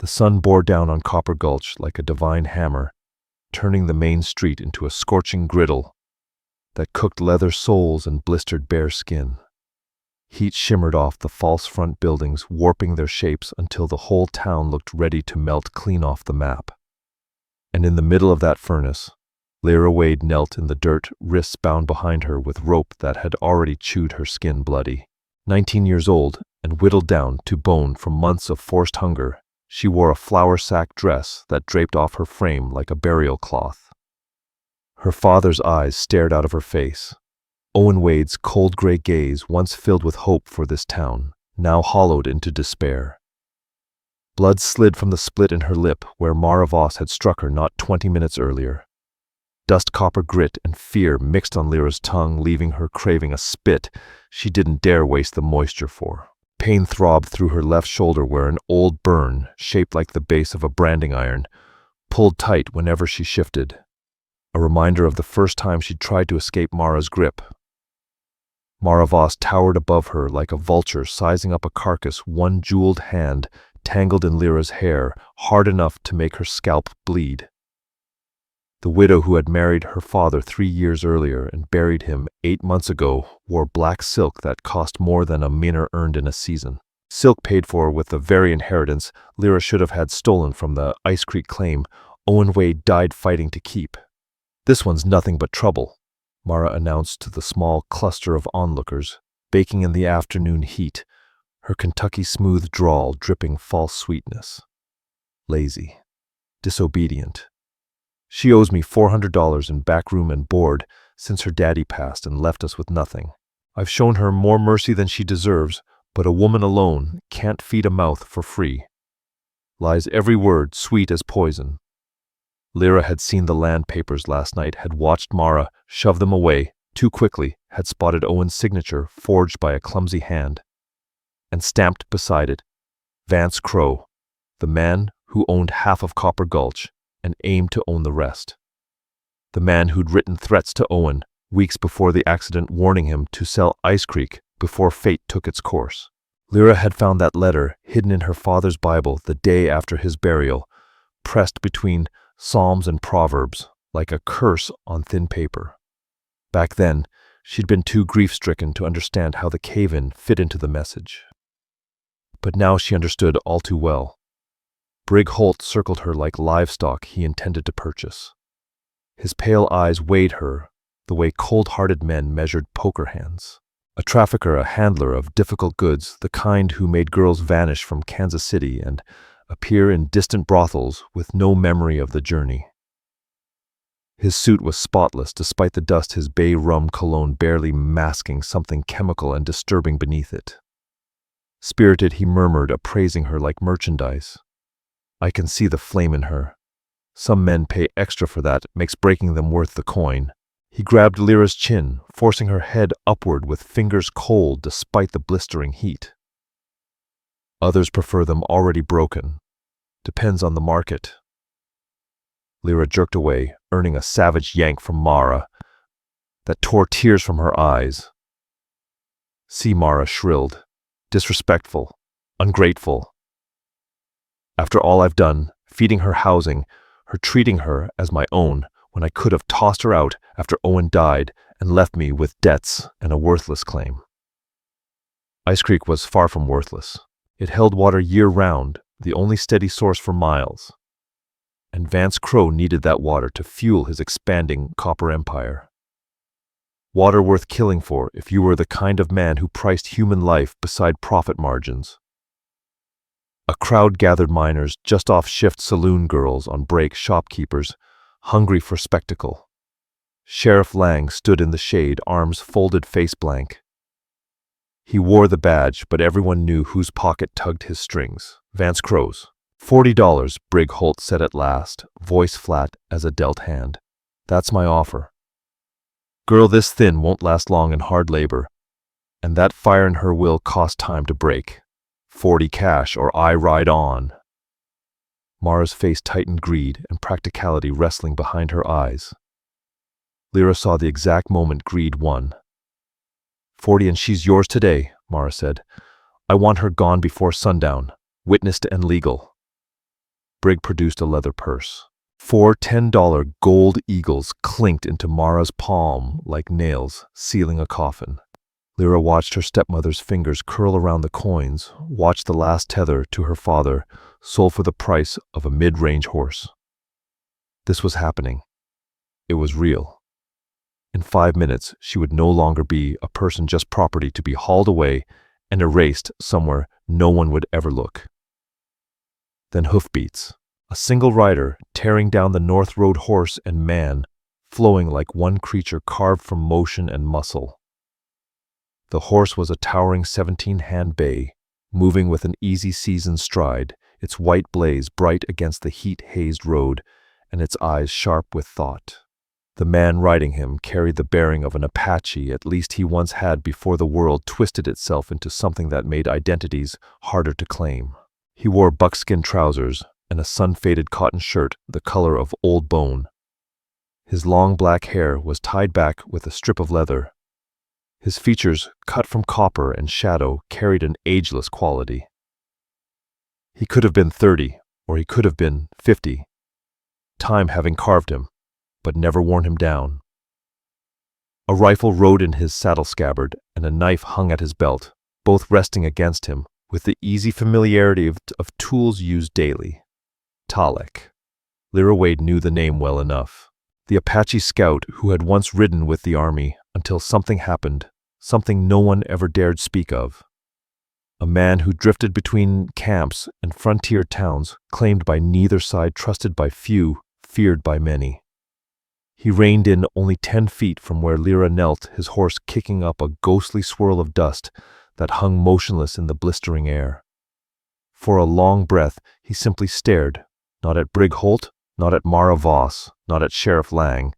The sun bore down on Copper Gulch like a divine hammer, turning the main street into a scorching griddle that cooked leather soles and blistered bare skin. Heat shimmered off the false front buildings, warping their shapes until the whole town looked ready to melt clean off the map. And in the middle of that furnace, Lyra Wade knelt in the dirt, wrists bound behind her with rope that had already chewed her skin bloody. 19 years old and whittled down to bone from months of forced hunger, she wore a flour sack dress that draped off her frame like a burial cloth. Her father's eyes stared out of her face. Owen Wade's cold gray gaze, once filled with hope for this town, now hollowed into despair. Blood slid from the split in her lip where Mara Voss had struck her not 20 minutes earlier. Dust copper grit and fear mixed on Lyra's tongue, leaving her craving a spit she didn't dare waste the moisture for. Pain throbbed through her left shoulder where an old burn, shaped like the base of a branding iron, pulled tight whenever she shifted. A reminder of the first time she'd tried to escape Mara's grip. Mara Voss towered above her like a vulture sizing up a carcass, one jeweled hand tangled in Lyra's hair, hard enough to make her scalp bleed. The widow who had married her father 3 years earlier and buried him 8 months ago wore black silk that cost more than a miner earned in a season. Silk paid for with the very inheritance Lyra should have had stolen from the Ice Creek claim Owen Wade died fighting to keep. "This one's nothing but trouble," Mara announced to the small cluster of onlookers, baking in the afternoon heat, her Kentucky smooth drawl dripping false sweetness. "Lazy. Disobedient. She owes me $400 in back room and board since her daddy passed and left us with nothing. I've shown her more mercy than she deserves, but a woman alone can't feed a mouth for free." Lies every word, sweet as poison. Lyra had seen the land papers last night, had watched Mara shove them away too quickly, had spotted Owen's signature forged by a clumsy hand, and stamped beside it, Vance Crowe, the man who owned half of Copper Gulch and aimed to own the rest. The man who'd written threats to Owen weeks before the accident, warning him to sell Ice Creek before fate took its course. Lyra had found that letter hidden in her father's Bible the day after his burial, pressed between Psalms and Proverbs like a curse on thin paper. Back then, she'd been too grief-stricken to understand how the cave-in fit into the message. But now she understood all too well. Brig Holt circled her like livestock he intended to purchase. His pale eyes weighed her the way cold-hearted men measured poker hands. A trafficker, a handler of difficult goods, the kind who made girls vanish from Kansas City and appear in distant brothels with no memory of the journey. His suit was spotless despite the dust, his bay rum cologne barely masking something chemical and disturbing beneath it. Spirited, he murmured, appraising her like merchandise. "I can see the flame in her. Some men pay extra for that, makes breaking them worth the coin." He grabbed Lyra's chin, forcing her head upward with fingers cold despite the blistering heat. "Others prefer them already broken. Depends on the market." Lyra jerked away, earning a savage yank from Mara that tore tears from her eyes. "See," Mara shrilled. "Disrespectful. Ungrateful. After all I've done, feeding her, housing her, treating her as my own, when I could have tossed her out after Owen died and left me with debts and a worthless claim." Ice Creek was far from worthless. It held water year-round, the only steady source for miles. And Vance Crowe needed that water to fuel his expanding copper empire. Water worth killing for if you were the kind of man who priced human life beside profit margins. A crowd gathered, miners, just off shift, saloon girls on break, shopkeepers, hungry for spectacle. Sheriff Lang stood in the shade, arms folded, face blank. He wore the badge, but everyone knew whose pocket tugged his strings. Vance Crowe's. $40, Brig Holt said at last, voice flat as a dealt hand. "That's my offer. Girl this thin won't last long in hard labor, and that fire in her will cost time to break. 40 cash or I ride on." Mara's face tightened, greed and practicality wrestling behind her eyes. Lyra saw the exact moment greed won. 40 and she's yours today, Mara said. "I want her gone before sundown, witnessed and legal." Brig produced a leather purse. 4 $10 gold eagles clinked into Mara's palm like nails, sealing a coffin. Lyra watched her stepmother's fingers curl around the coins, watched the last tether to her father, sold for the price of a mid-range horse. This was happening. It was real. In 5 minutes, she would no longer be a person, just property to be hauled away and erased somewhere no one would ever look. Then hoofbeats. A single rider tearing down the North Road, horse and man, flowing like one creature carved from motion and muscle. The horse was a towering 17-hand bay, moving with an easy seasoned stride, its white blaze bright against the heat-hazed road, and its eyes sharp with thought. The man riding him carried the bearing of an Apache, at least he once had, before the world twisted itself into something that made identities harder to claim. He wore buckskin trousers and a sun-faded cotton shirt the color of old bone. His long black hair was tied back with a strip of leather. His features, cut from copper and shadow, carried an ageless quality. He could have been 30, or he could have been 50, time having carved him, but never worn him down. A rifle rode in his saddle scabbard, and a knife hung at his belt, both resting against him with the easy familiarity of tools used daily. Talic. Lyra Wade knew the name well enough. The Apache scout who had once ridden with the army until something happened, something no one ever dared speak of. A man who drifted between camps and frontier towns, claimed by neither side, trusted by few, feared by many. He reined in only 10 feet from where Lira knelt, his horse kicking up a ghostly swirl of dust that hung motionless in the blistering air. For a long breath, he simply stared, not at Brig Holt, not at Mara Voss, not at Sheriff Lang,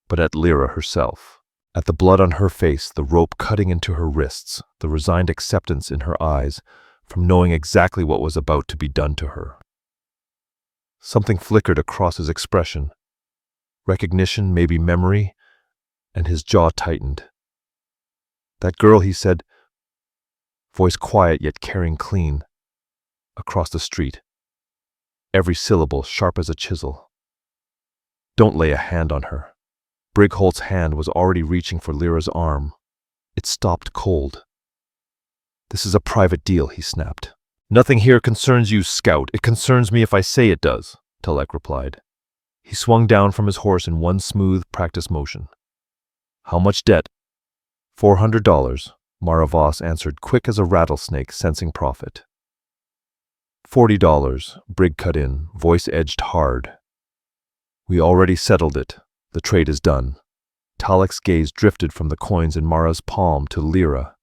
but at Lyra herself. At the blood on her face, the rope cutting into her wrists, the resigned acceptance in her eyes, from knowing exactly what was about to be done to her. Something flickered across his expression. Recognition, maybe memory, and his jaw tightened. "That girl," he said, voice quiet yet carrying clean, across the street. Every syllable sharp as a chisel. "Don't lay a hand on her." Brig Holt's hand was already reaching for Lyra's arm. It stopped cold. "This is a private deal," he snapped. "Nothing here concerns you, Scout. It concerns me if I say it does," Talic replied. He swung down from his horse in one smooth, practiced motion. "How much debt?" $400, Mara Voss answered, quick as a rattlesnake sensing profit. $40, Brig cut in, voice edged hard. "We already settled it. The trade is done." Talic's gaze drifted from the coins in Mara's palm to Lyra,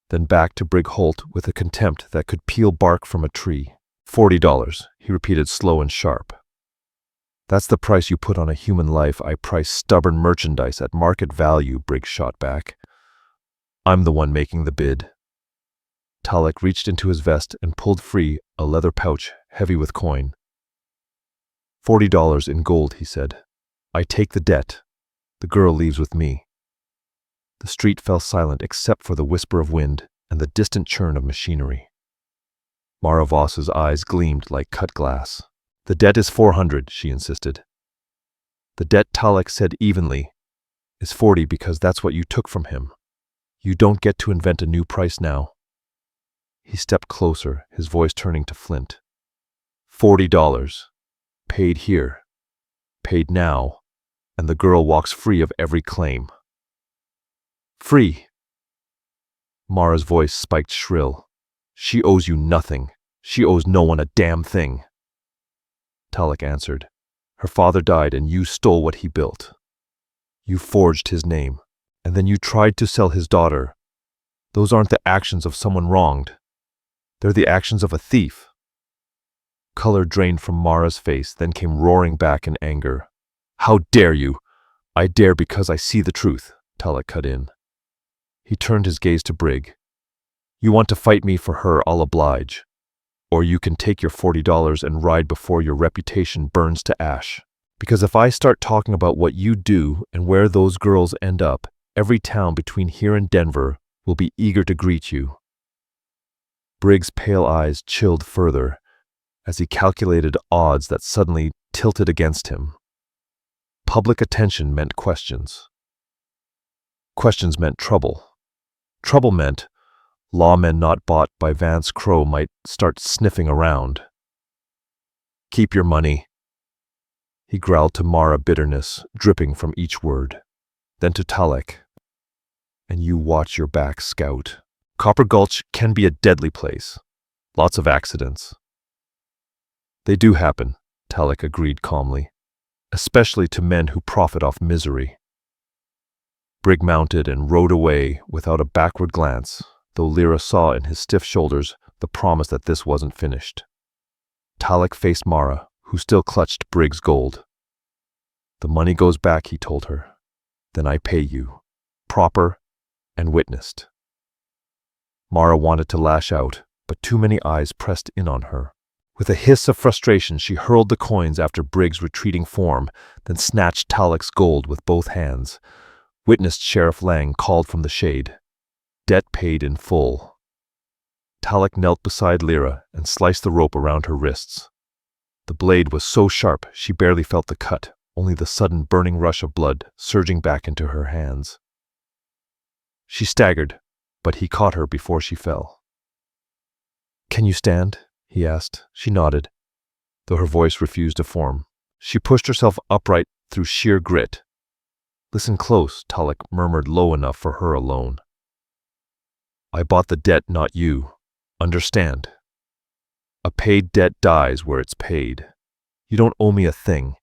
then back to Brig Holt with a contempt that could peel bark from a tree. $40, he repeated, slow and sharp. "That's the price you put on a human life. I price stubborn merchandise at market value," Brig shot back. "I'm the one making the bid." Talic reached into his vest and pulled free a leather pouch heavy with coin. $40 in gold, he said. "I take the debt. The girl leaves with me." The street fell silent except for the whisper of wind and the distant churn of machinery. Mara Voss's eyes gleamed like cut glass. "The debt is 400, she insisted. "The debt," Talic said evenly, "is 40 because that's what you took from him. You don't get to invent a new price now." He stepped closer, his voice turning to flint. $40. Paid here. Paid now. And the girl walks free of every claim." "Free?" Mara's voice spiked shrill. "She owes you nothing. She owes no one a damn thing." Talic answered. "Her father died and you stole what he built. You forged his name, and then you tried to sell his daughter. Those aren't the actions of someone wronged. They're the actions of a thief." Color drained from Mara's face, then came roaring back in anger. "How dare you?" "I dare because I see the truth," Talic cut in. He turned his gaze to Brig. "You want to fight me for her, I'll oblige. Or you can take your $40 and ride before your reputation burns to ash. Because if I start talking about what you do and where those girls end up, every town between here and Denver will be eager to greet you." Brig's pale eyes chilled further. as he calculated odds that suddenly tilted against him. Public attention meant questions. Questions meant trouble. Trouble meant lawmen not bought by Vance Crowe might start sniffing around. "Keep your money," he growled to Mara, bitterness dripping from each word. Then to Talic, "And you watch your back, Scout. Copper Gulch can be a deadly place. Lots of accidents." "They do happen," Talic agreed calmly, "especially to men who profit off misery." Brig mounted and rode away without a backward glance, though Lyra saw in his stiff shoulders the promise that this wasn't finished. Talic faced Mara, who still clutched Brig's gold. "The money goes back," he told her. "Then I pay you, proper and witnessed." Mara wanted to lash out, but too many eyes pressed in on her. With a hiss of frustration, she hurled the coins after Brig's retreating form, then snatched Talic's gold with both hands. Witnessed Sheriff Lang called from the shade. Debt paid in full. Talic knelt beside Lyra and sliced the rope around her wrists. The blade was so sharp she barely felt the cut, only the sudden burning rush of blood surging back into her hands. She staggered, but he caught her before she fell. "Can you stand?" he asked. She nodded, though her voice refused to form. She pushed herself upright through sheer grit. "Listen close," Talic murmured low enough for her alone. "I bought the debt, not you. Understand? A paid debt dies where it's paid. You don't owe me a thing.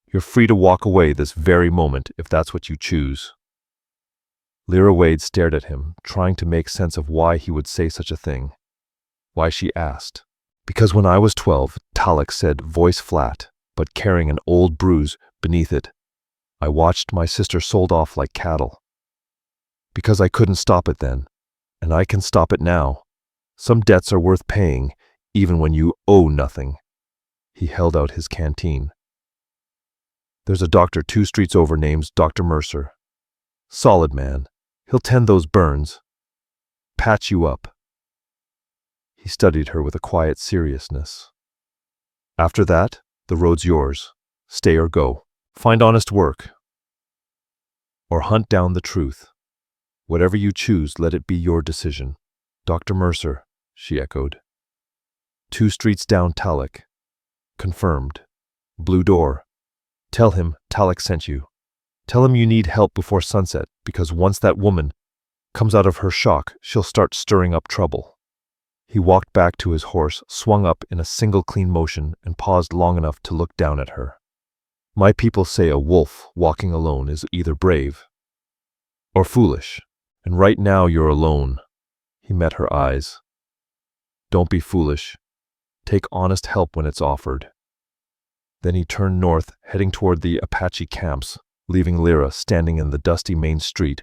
You're free to walk away this very moment if that's what you choose." Lyra Wade stared at him, trying to make sense of why he would say such a thing. Why she asked. "Because when I was 12, Talic said, voice flat, but carrying an old bruise beneath it, I watched my sister sold off like cattle. Because I couldn't stop it then, and I can stop it now. Some debts are worth paying, even when you owe nothing." He held out his canteen. "There's a doctor 2 streets over named Dr. Mercer. Solid man. He'll tend those burns. Patch you up." He studied her with a quiet seriousness. "After that, the road's yours. Stay or go. Find honest work. Or hunt down the truth. Whatever you choose, let it be your decision." "Dr. Mercer," she echoed. 2 streets down Talic. "Confirmed. Blue door. Tell him Talic sent you. Tell him you need help before sunset, because once that woman comes out of her shock, she'll start stirring up trouble." He walked back to his horse, swung up in a single clean motion, and paused long enough to look down at her. "My people say a wolf walking alone is either brave or foolish, and right now you're alone." He met her eyes. "Don't be foolish. Take honest help when it's offered." Then he turned north, heading toward the Apache camps, leaving Lyra standing in the dusty main street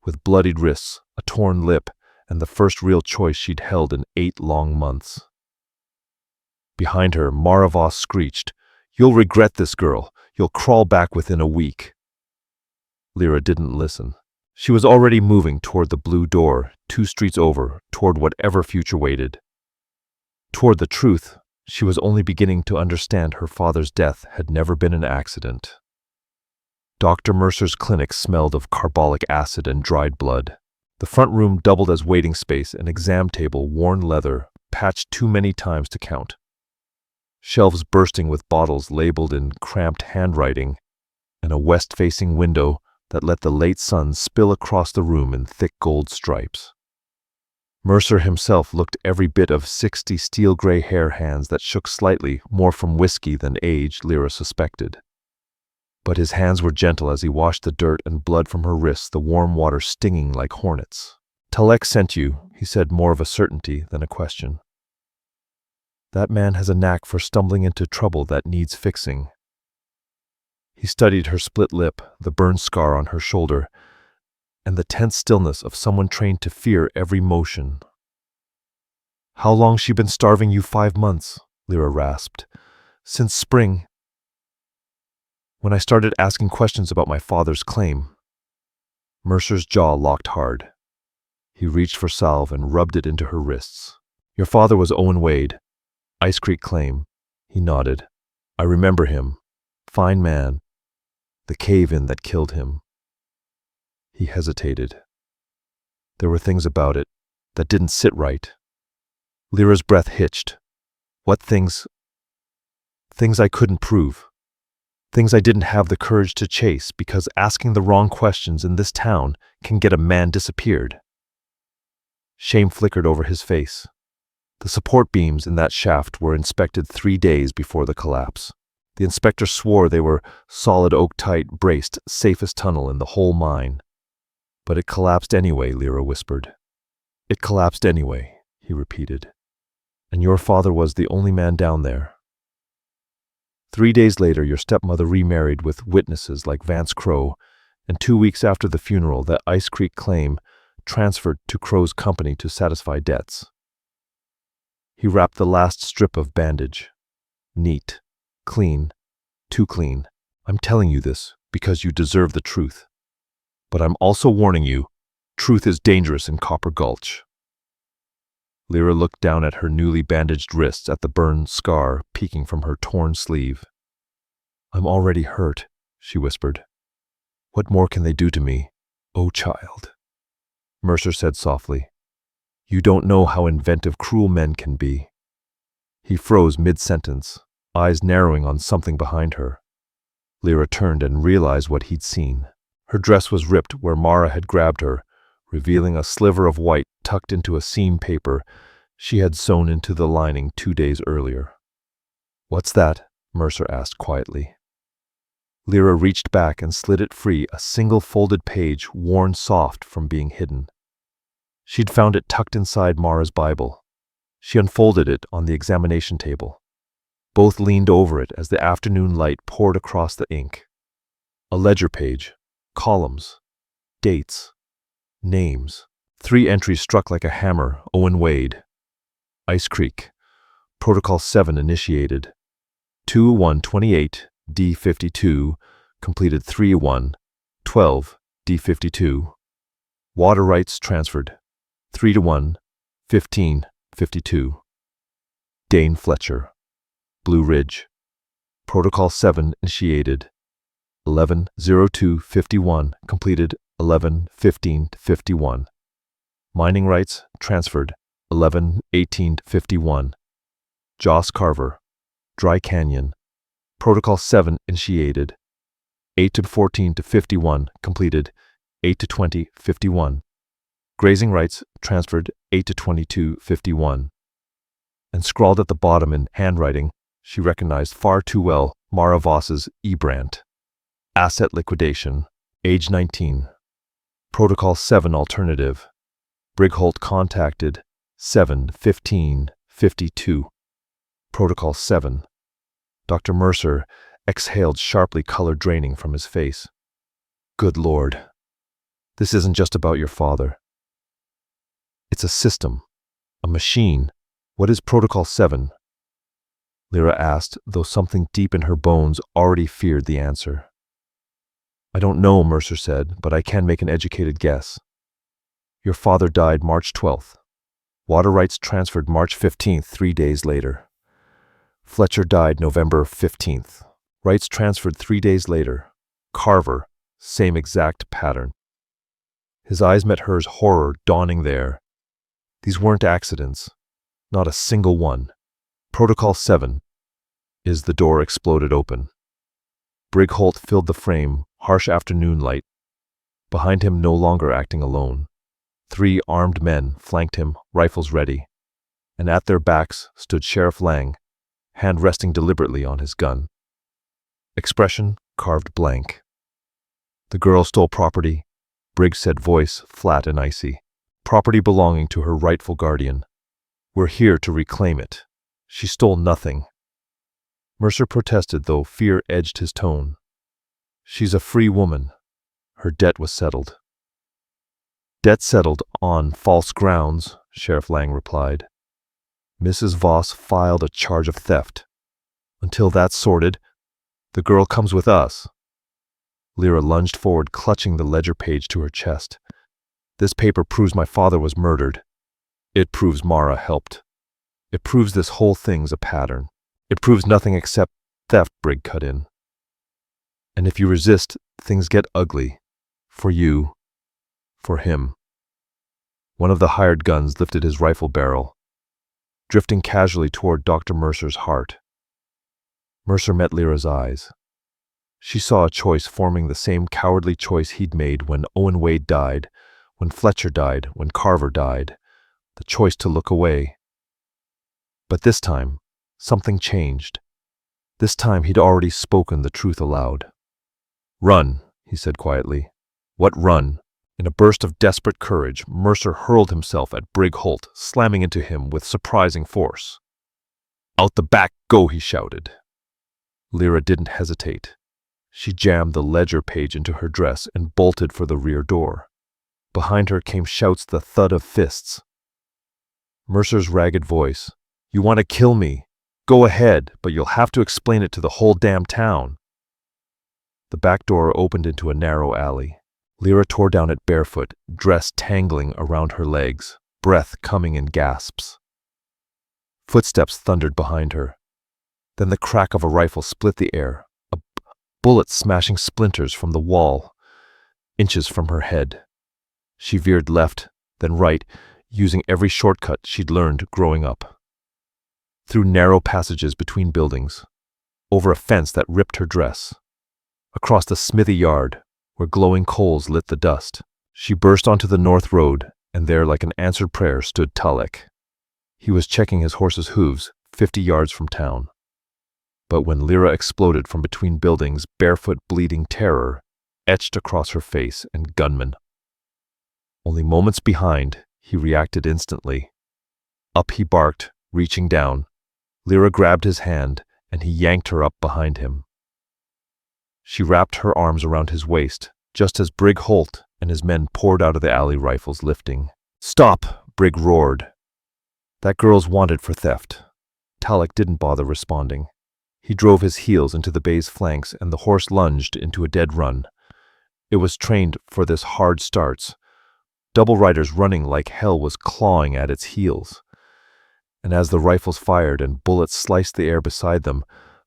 with bloodied wrists, a torn lip, and the first real choice she'd held in 8 long months. Behind her, Mara Voss screeched, "You'll regret this, girl. You'll crawl back within a week." Lyra didn't listen. She was already moving toward the blue door, 2 streets over, toward whatever future waited. Toward the truth, she was only beginning to understand her father's death had never been an accident. Dr. Mercer's clinic smelled of carbolic acid and dried blood. The front room doubled as waiting space, an exam table, worn leather, patched too many times to count. Shelves bursting with bottles labeled in cramped handwriting, and a west-facing window that let the late sun spill across the room in thick gold stripes. Mercer himself looked every bit of 60 steel-gray hair hands that shook slightly, more from whiskey than age, Lyra suspected. But his hands were gentle as he washed the dirt and blood from her wrists, the warm water stinging like hornets. "Talic sent you," he said, more of a certainty than a question. "That man has a knack for stumbling into trouble that needs fixing." He studied her split lip, the burn scar on her shoulder, and the tense stillness of someone trained to fear every motion. "How long she been starving you? 5 months, Lyra rasped. "Since spring, when I started asking questions about my father's claim." Mercer's jaw locked hard. He reached for salve and rubbed it into her wrists. "Your father was Owen Wade. Ice Creek claim. He nodded. I remember him. Fine man. The cave-in that killed him. He hesitated. There were things about it that didn't sit right. Lyra's breath hitched. What things? Things I couldn't prove. Things I didn't have the courage to chase because asking the wrong questions in this town can get a man disappeared. Shame flickered over his face. The support beams in that shaft were inspected 3 days before the collapse. The inspector swore they were solid oak-tight, braced, safest tunnel in the whole mine. But it collapsed anyway, Lyra whispered. It collapsed anyway, he repeated. And your father was the only man down there. 3 days later, your stepmother remarried with witnesses like Vance Crow, and 2 weeks after the funeral, that Ice Creek claim transferred to Crow's company to satisfy debts. He wrapped the last strip of bandage. Neat. Clean. Too clean. I'm telling you this because you deserve the truth. But I'm also warning you, truth is dangerous in Copper Gulch. Lyra looked down at her newly bandaged wrists at the burned scar peeking from her torn sleeve. I'm already hurt, she whispered. What more can they do to me, oh child? Mercer said softly. You don't know how inventive cruel men can be. He froze mid-sentence, eyes narrowing on something behind her. Lyra turned and realized what he'd seen. Her dress was ripped where Mara had grabbed her, revealing a sliver of white tucked into a seam paper she had sewn into the lining 2 days earlier. What's that? Mercer asked quietly. Lyra reached back and slid it free, a single folded page worn soft from being hidden. She'd found it tucked inside Mara's Bible. She unfolded it on the examination table. Both leaned over it as the afternoon light poured across the ink. A ledger page, columns, dates, names. 3 entries struck like a hammer. Owen Wade. Ice Creek. Protocol 7 initiated. 2/1/28 D52 completed 3/1/12 D52. Water rights transferred 3/1/15/52. Dane Fletcher. Blue Ridge. Protocol 7 initiated. 11/02/51 completed 11/15/51. Mining rights transferred 11/18/51. Joss Carver. Dry Canyon. Protocol 7 initiated. 8/14/51 completed 8/20/51. Grazing rights transferred 8/22/51. And scrawled at the bottom in handwriting she recognized far too well, Mara Voss's E-Brandt. Asset liquidation. Age 19. Protocol 7 alternative. Brigholt contacted 7/15/52. Protocol 7. Dr. Mercer exhaled sharply, color draining from his face. Good Lord. This isn't just about your father. It's a system. A machine. What is Protocol 7? Lyra asked, though something deep in her bones already feared the answer. I don't know, Mercer said, but I can make an educated guess. Your father died March 12th. Water rights transferred March 15th, 3 days later. Fletcher died November 15th. Rights transferred 3 days later. Carver, same exact pattern. His eyes met hers, horror dawning there. These weren't accidents. Not a single one. Protocol 7. The door exploded open. Brigholt filled the frame, harsh afternoon light. Behind him, no longer acting alone. 3 armed men flanked him, rifles ready. And at their backs stood Sheriff Lang, hand resting deliberately on his gun. Expression carved blank. The girl stole property, Briggs said, voice flat and icy. Property belonging to her rightful guardian. We're here to reclaim it. She stole nothing. Mercer protested, though fear edged his tone. She's a free woman. Her debt was settled. Debt settled on false grounds, Sheriff Lang replied. Mrs. Voss filed a charge of theft. Until that's sorted, the girl comes with us. Lyra lunged forward, clutching the ledger page to her chest. This paper proves my father was murdered. It proves Mara helped. It proves this whole thing's a pattern. It proves nothing except theft, Brig cut in. And if you resist, things get ugly. For you. For him. One of the hired guns lifted his rifle barrel, drifting casually toward Dr. Mercer's heart. Mercer met Lyra's eyes. She saw a choice forming the same cowardly choice he'd made when Owen Wade died, when Fletcher died, when Carver died, the choice to look away. But this time, something changed. This time he'd already spoken the truth aloud. "Run," he said quietly. "What run?" In a burst of desperate courage, Mercer hurled himself at Brig Holt, slamming into him with surprising force. "Out the back, go," he shouted. Lyra didn't hesitate. She jammed the ledger page into her dress and bolted for the rear door. Behind her came shouts, the thud of fists. Mercer's ragged voice. "You want to kill me? Go ahead, but you'll have to explain it to the whole damn town." The back door opened into a narrow alley. Lyra tore down it barefoot, dress tangling around her legs, breath coming in gasps. Footsteps thundered behind her. Then the crack of a rifle split the air, a bullet smashing splinters from the wall, inches from her head. She veered left, then right, using every shortcut she'd learned growing up. Through narrow passages between buildings, over a fence that ripped her dress, across the smithy yard, where glowing coals lit the dust. She burst onto the north road, and there, like an answered prayer, stood Talic. He was checking his horse's hooves, 50 yards from town. But when Lyra exploded from between buildings, barefoot bleeding terror etched across her face, and gunman. Only moments behind, he reacted instantly. Up he barked, reaching down. Lyra grabbed his hand, and he yanked her up behind him. She wrapped her arms around his waist, just as Brig Holt and his men poured out of the alley, rifles lifting. "Stop!" Brig roared. "That girl's wanted for theft." Talic didn't bother responding. He drove his heels into the bay's flanks, and the horse lunged into a dead run. It was trained for this hard starts. Double riders running like hell was clawing at its heels. And as the rifles fired and bullets sliced the air beside them,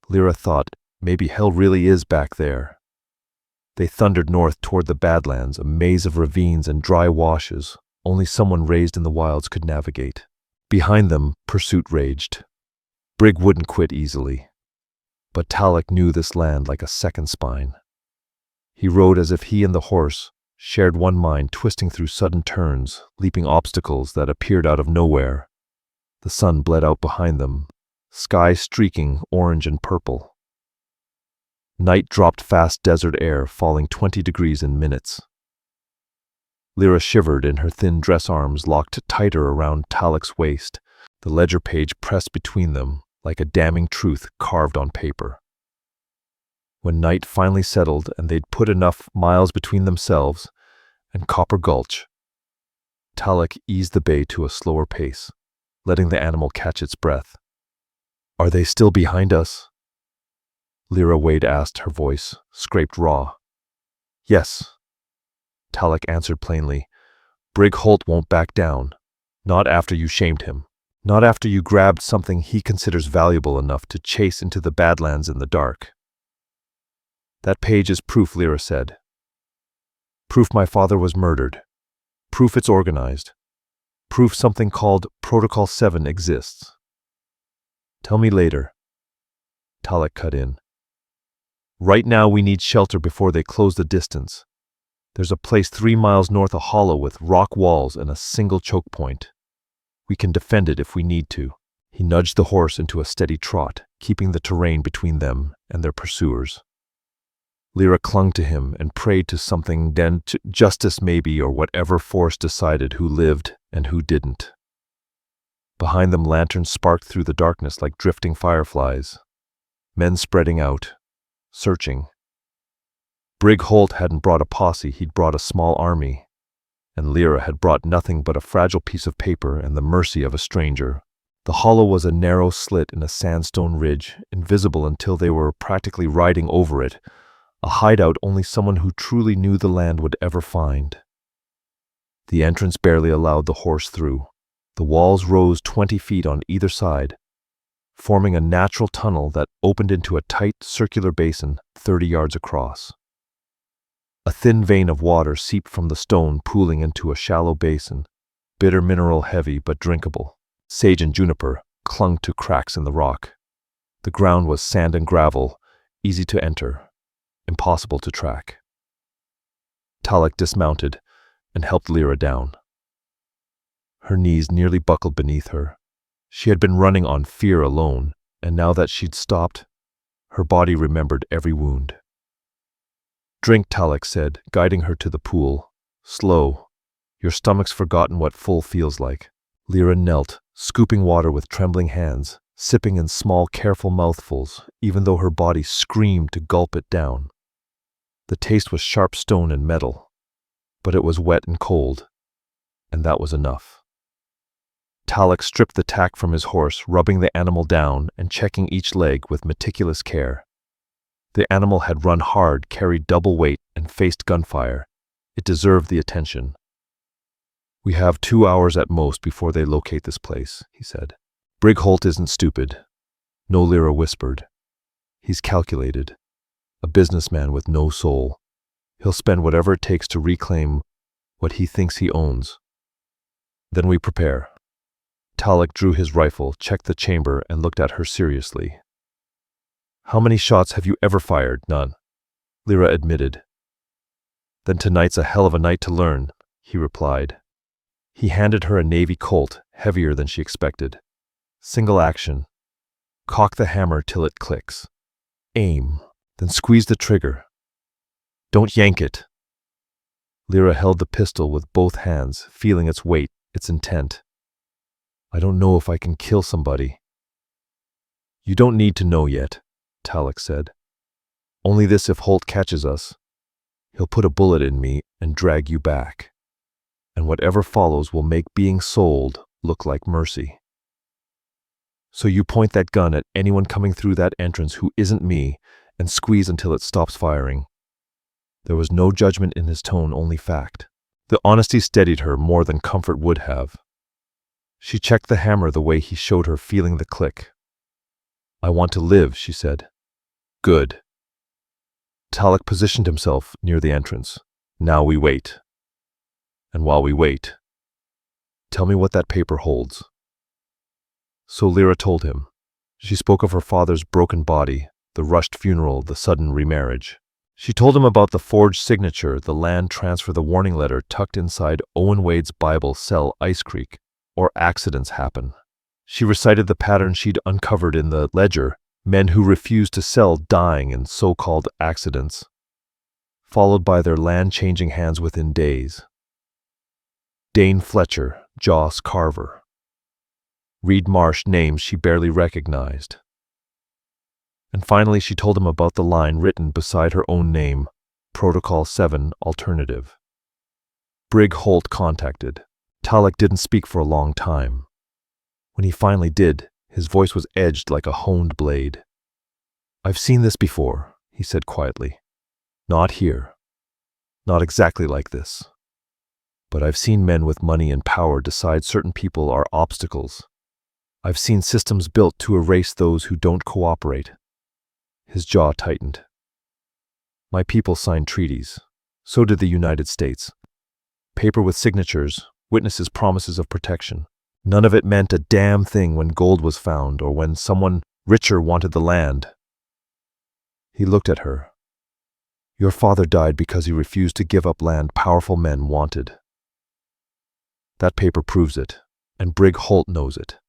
Lyra thought, maybe hell really is back there. They thundered north toward the Badlands, a maze of ravines and dry washes only someone raised in the wilds could navigate. Behind them, pursuit raged. Brig wouldn't quit easily. But Talic knew this land like a second spine. He rode as if he and the horse shared one mind, twisting through sudden turns, leaping obstacles that appeared out of nowhere. The sun bled out behind them, sky streaking orange and purple. Night dropped fast desert air, falling 20 degrees in minutes. Lyra shivered in her thin dress arms locked tighter around Talic's waist, the ledger page pressed between them like a damning truth carved on paper. When night finally settled and they'd put enough miles between themselves and Copper Gulch, Talic eased the bay to a slower pace, letting the animal catch its breath. "Are they still behind us?" Lyra Wade asked, her voice scraped raw. "Yes," Talic answered plainly. "Brig Holt won't back down. Not after you shamed him. Not after you grabbed something he considers valuable enough to chase into the Badlands in the dark." "That page is proof," Lyra said. "Proof my father was murdered. Proof it's organized. Proof something called Protocol 7 exists." "Tell me later," Talic cut in. "Right now we need shelter before they close the distance. There's a place 3 miles north, a hollow with rock walls and a single choke point. We can defend it if we need to." He nudged the horse into a steady trot, keeping the terrain between them and their pursuers. Lyra clung to him and prayed to something, then to justice maybe, or whatever force decided who lived and who didn't. Behind them, lanterns sparked through the darkness like drifting fireflies. Men spreading out, searching. Brig Holt hadn't brought a posse, he'd brought a small army. And Lyra had brought nothing but a fragile piece of paper and the mercy of a stranger. The hollow was a narrow slit in a sandstone ridge, invisible until they were practically riding over it, a hideout only someone who truly knew the land would ever find. The entrance barely allowed the horse through. The walls rose 20 feet on either side, forming a natural tunnel that opened into a tight, circular basin 30 yards across. A thin vein of water seeped from the stone, pooling into a shallow basin, bitter mineral heavy but drinkable. Sage and juniper clung to cracks in the rock. The ground was sand and gravel, easy to enter, impossible to track. Talic dismounted and helped Lyra down. Her knees nearly buckled beneath her. She had been running on fear alone, and now that she'd stopped, her body remembered every wound. "Drink," Talic said, guiding her to the pool. "Slow. Your stomach's forgotten what full feels like." Lyra knelt, scooping water with trembling hands, sipping in small, careful mouthfuls, even though her body screamed to gulp it down. The taste was sharp stone and metal, but it was wet and cold, and that was enough. Talic stripped the tack from his horse, rubbing the animal down and checking each leg with meticulous care. The animal had run hard, carried double weight, and faced gunfire. It deserved the attention. "We have 2 hours at most before they locate this place," he said. "Brig Holt isn't stupid." No, Lyra whispered. "He's calculated. A businessman with no soul. He'll spend whatever it takes to reclaim what he thinks he owns. Then we prepare." Talic drew his rifle, checked the chamber, and looked at her seriously. "How many shots have you ever fired?" "None," Lyra admitted. "Then tonight's a hell of a night to learn," he replied. He handed her a Navy Colt, heavier than she expected. "Single action. Cock the hammer till it clicks. Aim, then squeeze the trigger. Don't yank it." Lyra held the pistol with both hands, feeling its weight, its intent. "I don't know if I can kill somebody." "You don't need to know yet," Talic said. "Only this: if Holt catches us, he'll put a bullet in me and drag you back. And whatever follows will make being sold look like mercy. So you point that gun at anyone coming through that entrance who isn't me and squeeze until it stops firing." There was no judgment in his tone, only fact. The honesty steadied her more than comfort would have. She checked the hammer the way he showed her, feeling the click. "I want to live," she said. "Good." Talic positioned himself near the entrance. "Now we wait. And while we wait, tell me what that paper holds." So Lyra told him. She spoke of her father's broken body, the rushed funeral, the sudden remarriage. She told him about the forged signature, the land transfer, the warning letter tucked inside Owen Wade's Bible, "Sell Ice Creek, or accidents happen." She recited the pattern she'd uncovered in the ledger, men who refused to sell dying in so-called accidents, followed by their land changing hands within days. Dane Fletcher, Joss Carver. Reed Marsh, names she barely recognized. And finally she told him about the line written beside her own name, Protocol 7 Alternative. Brig Holt contacted. Talic didn't speak for a long time. When he finally did, his voice was edged like a honed blade. "I've seen this before," he said quietly. "Not here. Not exactly like this. But I've seen men with money and power decide certain people are obstacles. I've seen systems built to erase those who don't cooperate." His jaw tightened. "My people signed treaties. So did the United States. Paper with signatures, witnesses, promises of protection. None of it meant a damn thing when gold was found or when someone richer wanted the land." He looked at her. "Your father died because he refused to give up land powerful men wanted. That paper proves it, and Brig Holt knows it.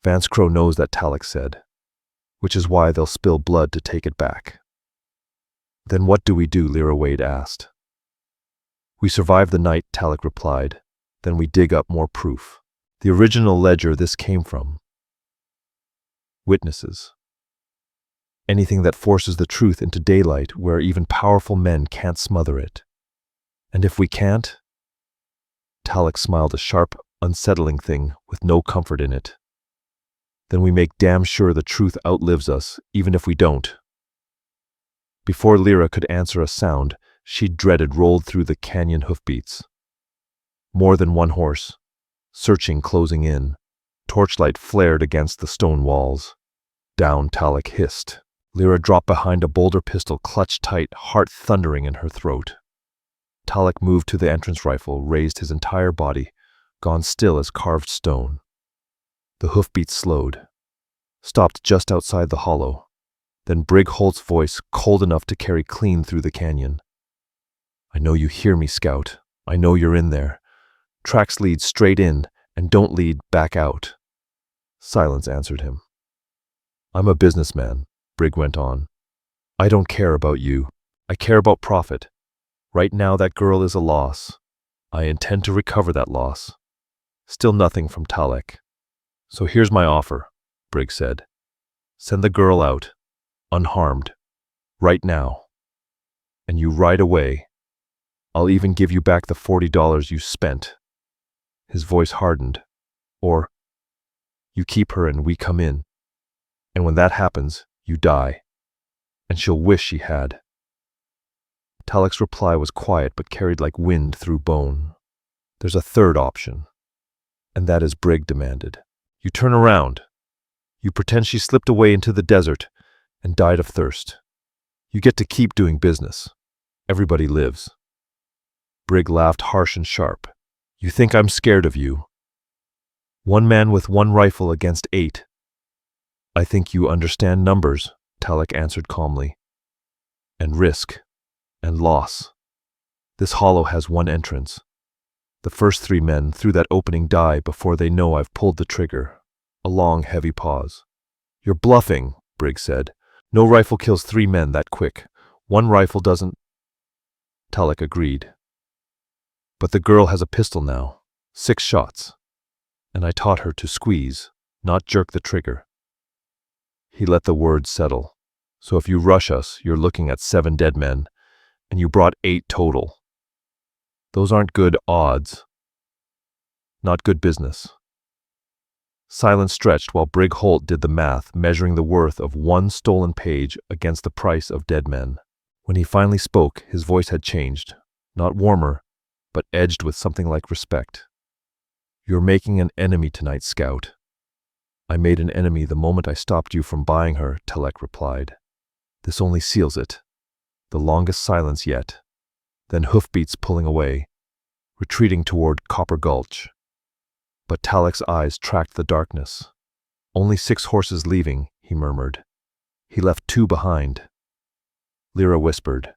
Vance Crowe knows that," Talic said, "which is why they'll spill blood to take it back." "Then what do we do?" Lyra Wade asked. "We survive the night," Talic replied. "Then we dig up more proof. The original ledger this came from. Witnesses. Anything that forces the truth into daylight where even powerful men can't smother it. And if we can't?" Talic smiled, a sharp, unsettling thing with no comfort in it. "Then we make damn sure the truth outlives us, even if we don't." Before Lyra could answer, a sound she'd dreaded rolled through the canyon hoofbeats. More than one horse, searching, closing in. Torchlight flared against the stone walls. down, Talic hissed. Lyra dropped behind a boulder, pistol clutched tight, heart thundering in her throat. Talic moved to the entrance rifle, raised his entire body, gone still as carved stone. The hoofbeats slowed, stopped just outside the hollow. Then Brig Holt's voice, cold enough to carry clean through the canyon. "I know you hear me, Scout. I know you're in there. Tracks lead straight in, and don't lead back out." Silence answered him. "I'm a businessman," Brig went on. "I don't care about you. I care about profit. Right now that girl is a loss. I intend to recover that loss." Still nothing from Talic. "So here's my offer," Brig said. "Send the girl out, unharmed, right now. And you ride away. I'll even give you back the $40 you spent." His voice hardened. "Or you keep her and we come in. And when that happens, you die. And she'll wish she had." Talic's reply was quiet but carried like wind through bone. "There's a third option. And that is," Brig demanded. "You turn around. You pretend she slipped away into the desert and died of thirst. You get to keep doing business. Everybody lives." Brig laughed harsh and sharp. "You think I'm scared of you? One man with one rifle against 8. "I think you understand numbers," Talic answered calmly. "And risk. And loss. This hollow has one entrance. The first 3 men through that opening die before they know I've pulled the trigger." A long, heavy pause. "You're bluffing," Brig said. "No rifle kills 3 men that quick. One rifle doesn't." Talic agreed. "But the girl has a pistol now. 6 shots. And I taught her to squeeze, not jerk the trigger." He let the words settle. "So if you rush us, you're looking at 7 dead men, and you brought 8 total. Those aren't good odds. Not good business." Silence stretched while Brig Holt did the math, measuring the worth of 1 stolen page against the price of dead men. When he finally spoke, his voice had changed, not warmer, but edged with something like respect. "You're making an enemy tonight, Scout." "I made an enemy the moment I stopped you from buying her," Talic replied. "This only seals it." The longest silence yet. Then hoofbeats pulling away, retreating toward Copper Gulch. But Talic's eyes tracked the darkness. "Only 6 horses leaving," he murmured. "He left 2 behind." Lyra whispered.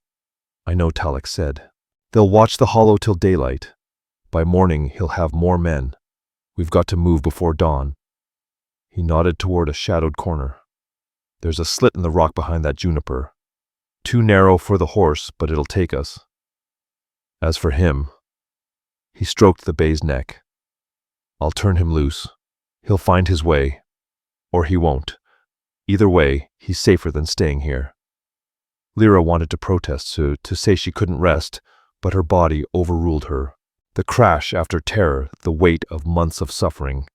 "I know," Talic said. "They'll watch the hollow till daylight. By morning he'll have more men. We've got to move before dawn." He nodded toward a shadowed corner. "There's a slit in the rock behind that juniper. Too narrow for the horse, but it'll take us. As for him," he stroked the bay's neck, "I'll turn him loose. He'll find his way. Or he won't. Either way, he's safer than staying here." Lyra wanted to protest, to say she couldn't rest, but her body overruled her. The crash after terror, the weight of months of suffering.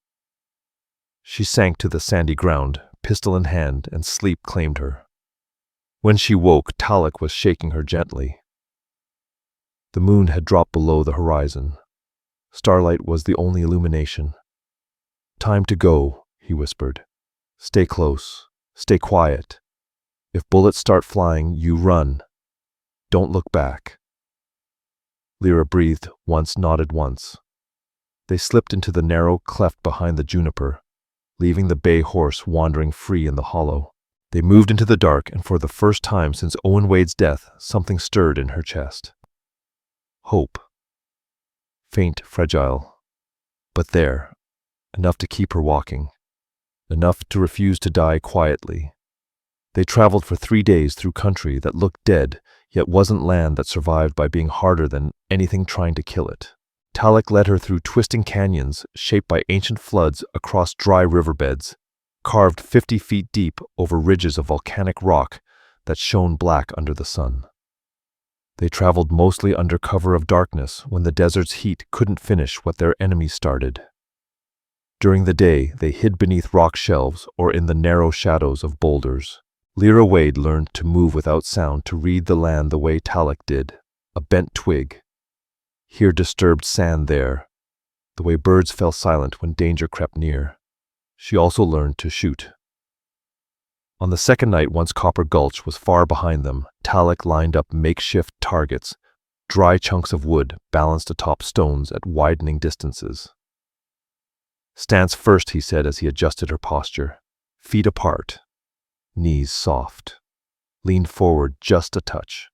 She sank to the sandy ground, pistol in hand, and sleep claimed her. When she woke, Talic was shaking her gently. The moon had dropped below the horizon. Starlight was the only illumination. "Time to go," he whispered. "Stay close. Stay quiet. If bullets start flying, you run. Don't look back." Lyra breathed once, nodded once. They slipped into the narrow cleft behind the juniper, leaving the bay horse wandering free in the hollow. They moved into the dark, and for the first time since Owen Wade's death, something stirred in her chest. Hope. Faint, fragile, but there, enough to keep her walking, enough to refuse to die quietly. They traveled for 3 days through country that looked dead, yet wasn't land that survived by being harder than anything trying to kill it. Talic led her through twisting canyons shaped by ancient floods across dry riverbeds, carved 50 feet deep over ridges of volcanic rock that shone black under the sun. They traveled mostly under cover of darkness when the desert's heat couldn't finish what their enemies started. During the day, they hid beneath rock shelves or in the narrow shadows of boulders. Lyra Wade learned to move without sound, to read the land the way Talic did, a bent twig. Here disturbed sand there, the way birds fell silent when danger crept near. She also learned to shoot. On the second night, once Copper Gulch was far behind them, Talic lined up makeshift targets, dry chunks of wood balanced atop stones at widening distances. "Stance first," he said as he adjusted her posture. "Feet apart, knees soft. Lean forward just a touch."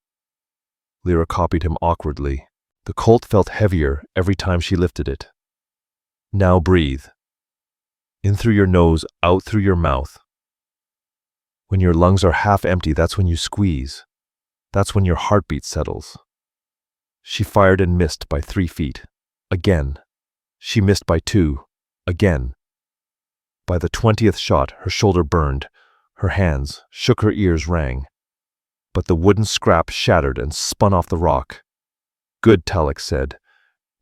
Lyra copied him awkwardly. The colt felt heavier every time she lifted it. "Now breathe. In through your nose, out through your mouth. When your lungs are half empty, that's when you squeeze. That's when your heartbeat settles." She fired and missed by 3 feet. Again. She missed by 2. Again. By the 20th shot, her shoulder burned. Her hands shook, her ears rang. But the wooden scrap shattered and spun off the rock. "Good," Talic said,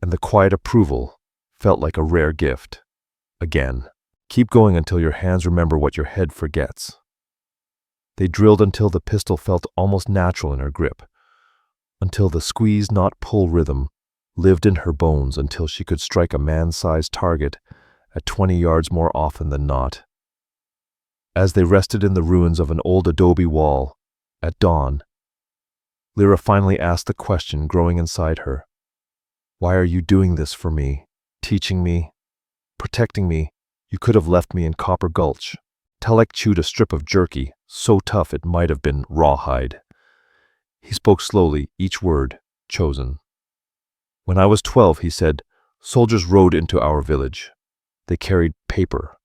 and the quiet approval felt like a rare gift. Again. "Keep going until your hands remember what your head forgets." They drilled until the pistol felt almost natural in her grip, until the squeeze-not-pull rhythm lived in her bones, until she could strike a man-sized target at 20 yards more often than not. As they rested in the ruins of an old adobe wall, at dawn, Lyra finally asked the question growing inside her. "Why are you doing this for me? Teaching me? Protecting me? You could have left me in Copper Gulch." Talic chewed a strip of jerky, so tough it might have been rawhide. He spoke slowly, each word chosen. "When I was 12, he said, soldiers rode into our village. They carried paper,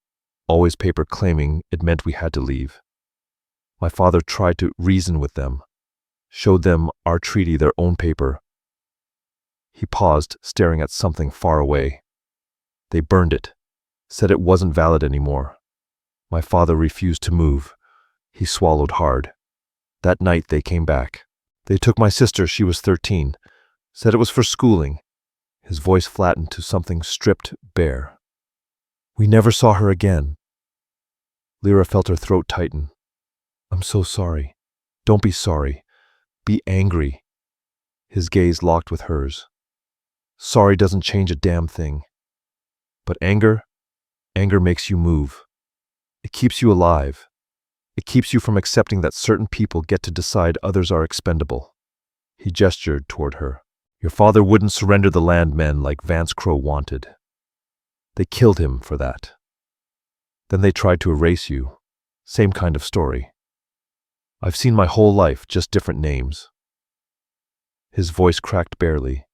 always paper, claiming it meant we had to leave. My father tried to reason with them, showed them our treaty, their own paper." He paused, staring at something far away. "They burned it, said it wasn't valid anymore. My father refused to move." He swallowed hard. "That night they came back. They took my sister, she was 13, said it was for schooling." His voice flattened to something stripped bare. "We never saw her again." Lyra felt her throat tighten. "I'm so sorry." "Don't be sorry. Be angry." His gaze locked with hers. "Sorry doesn't change a damn thing. But anger makes you move. It keeps you alive. It keeps you from accepting that certain people get to decide others are expendable." He gestured toward her. "Your father wouldn't surrender the land men like Vance Crowe wanted. They killed him for that. Then they tried to erase you. Same kind of story. I've seen my whole life, just different names." His voice cracked barely.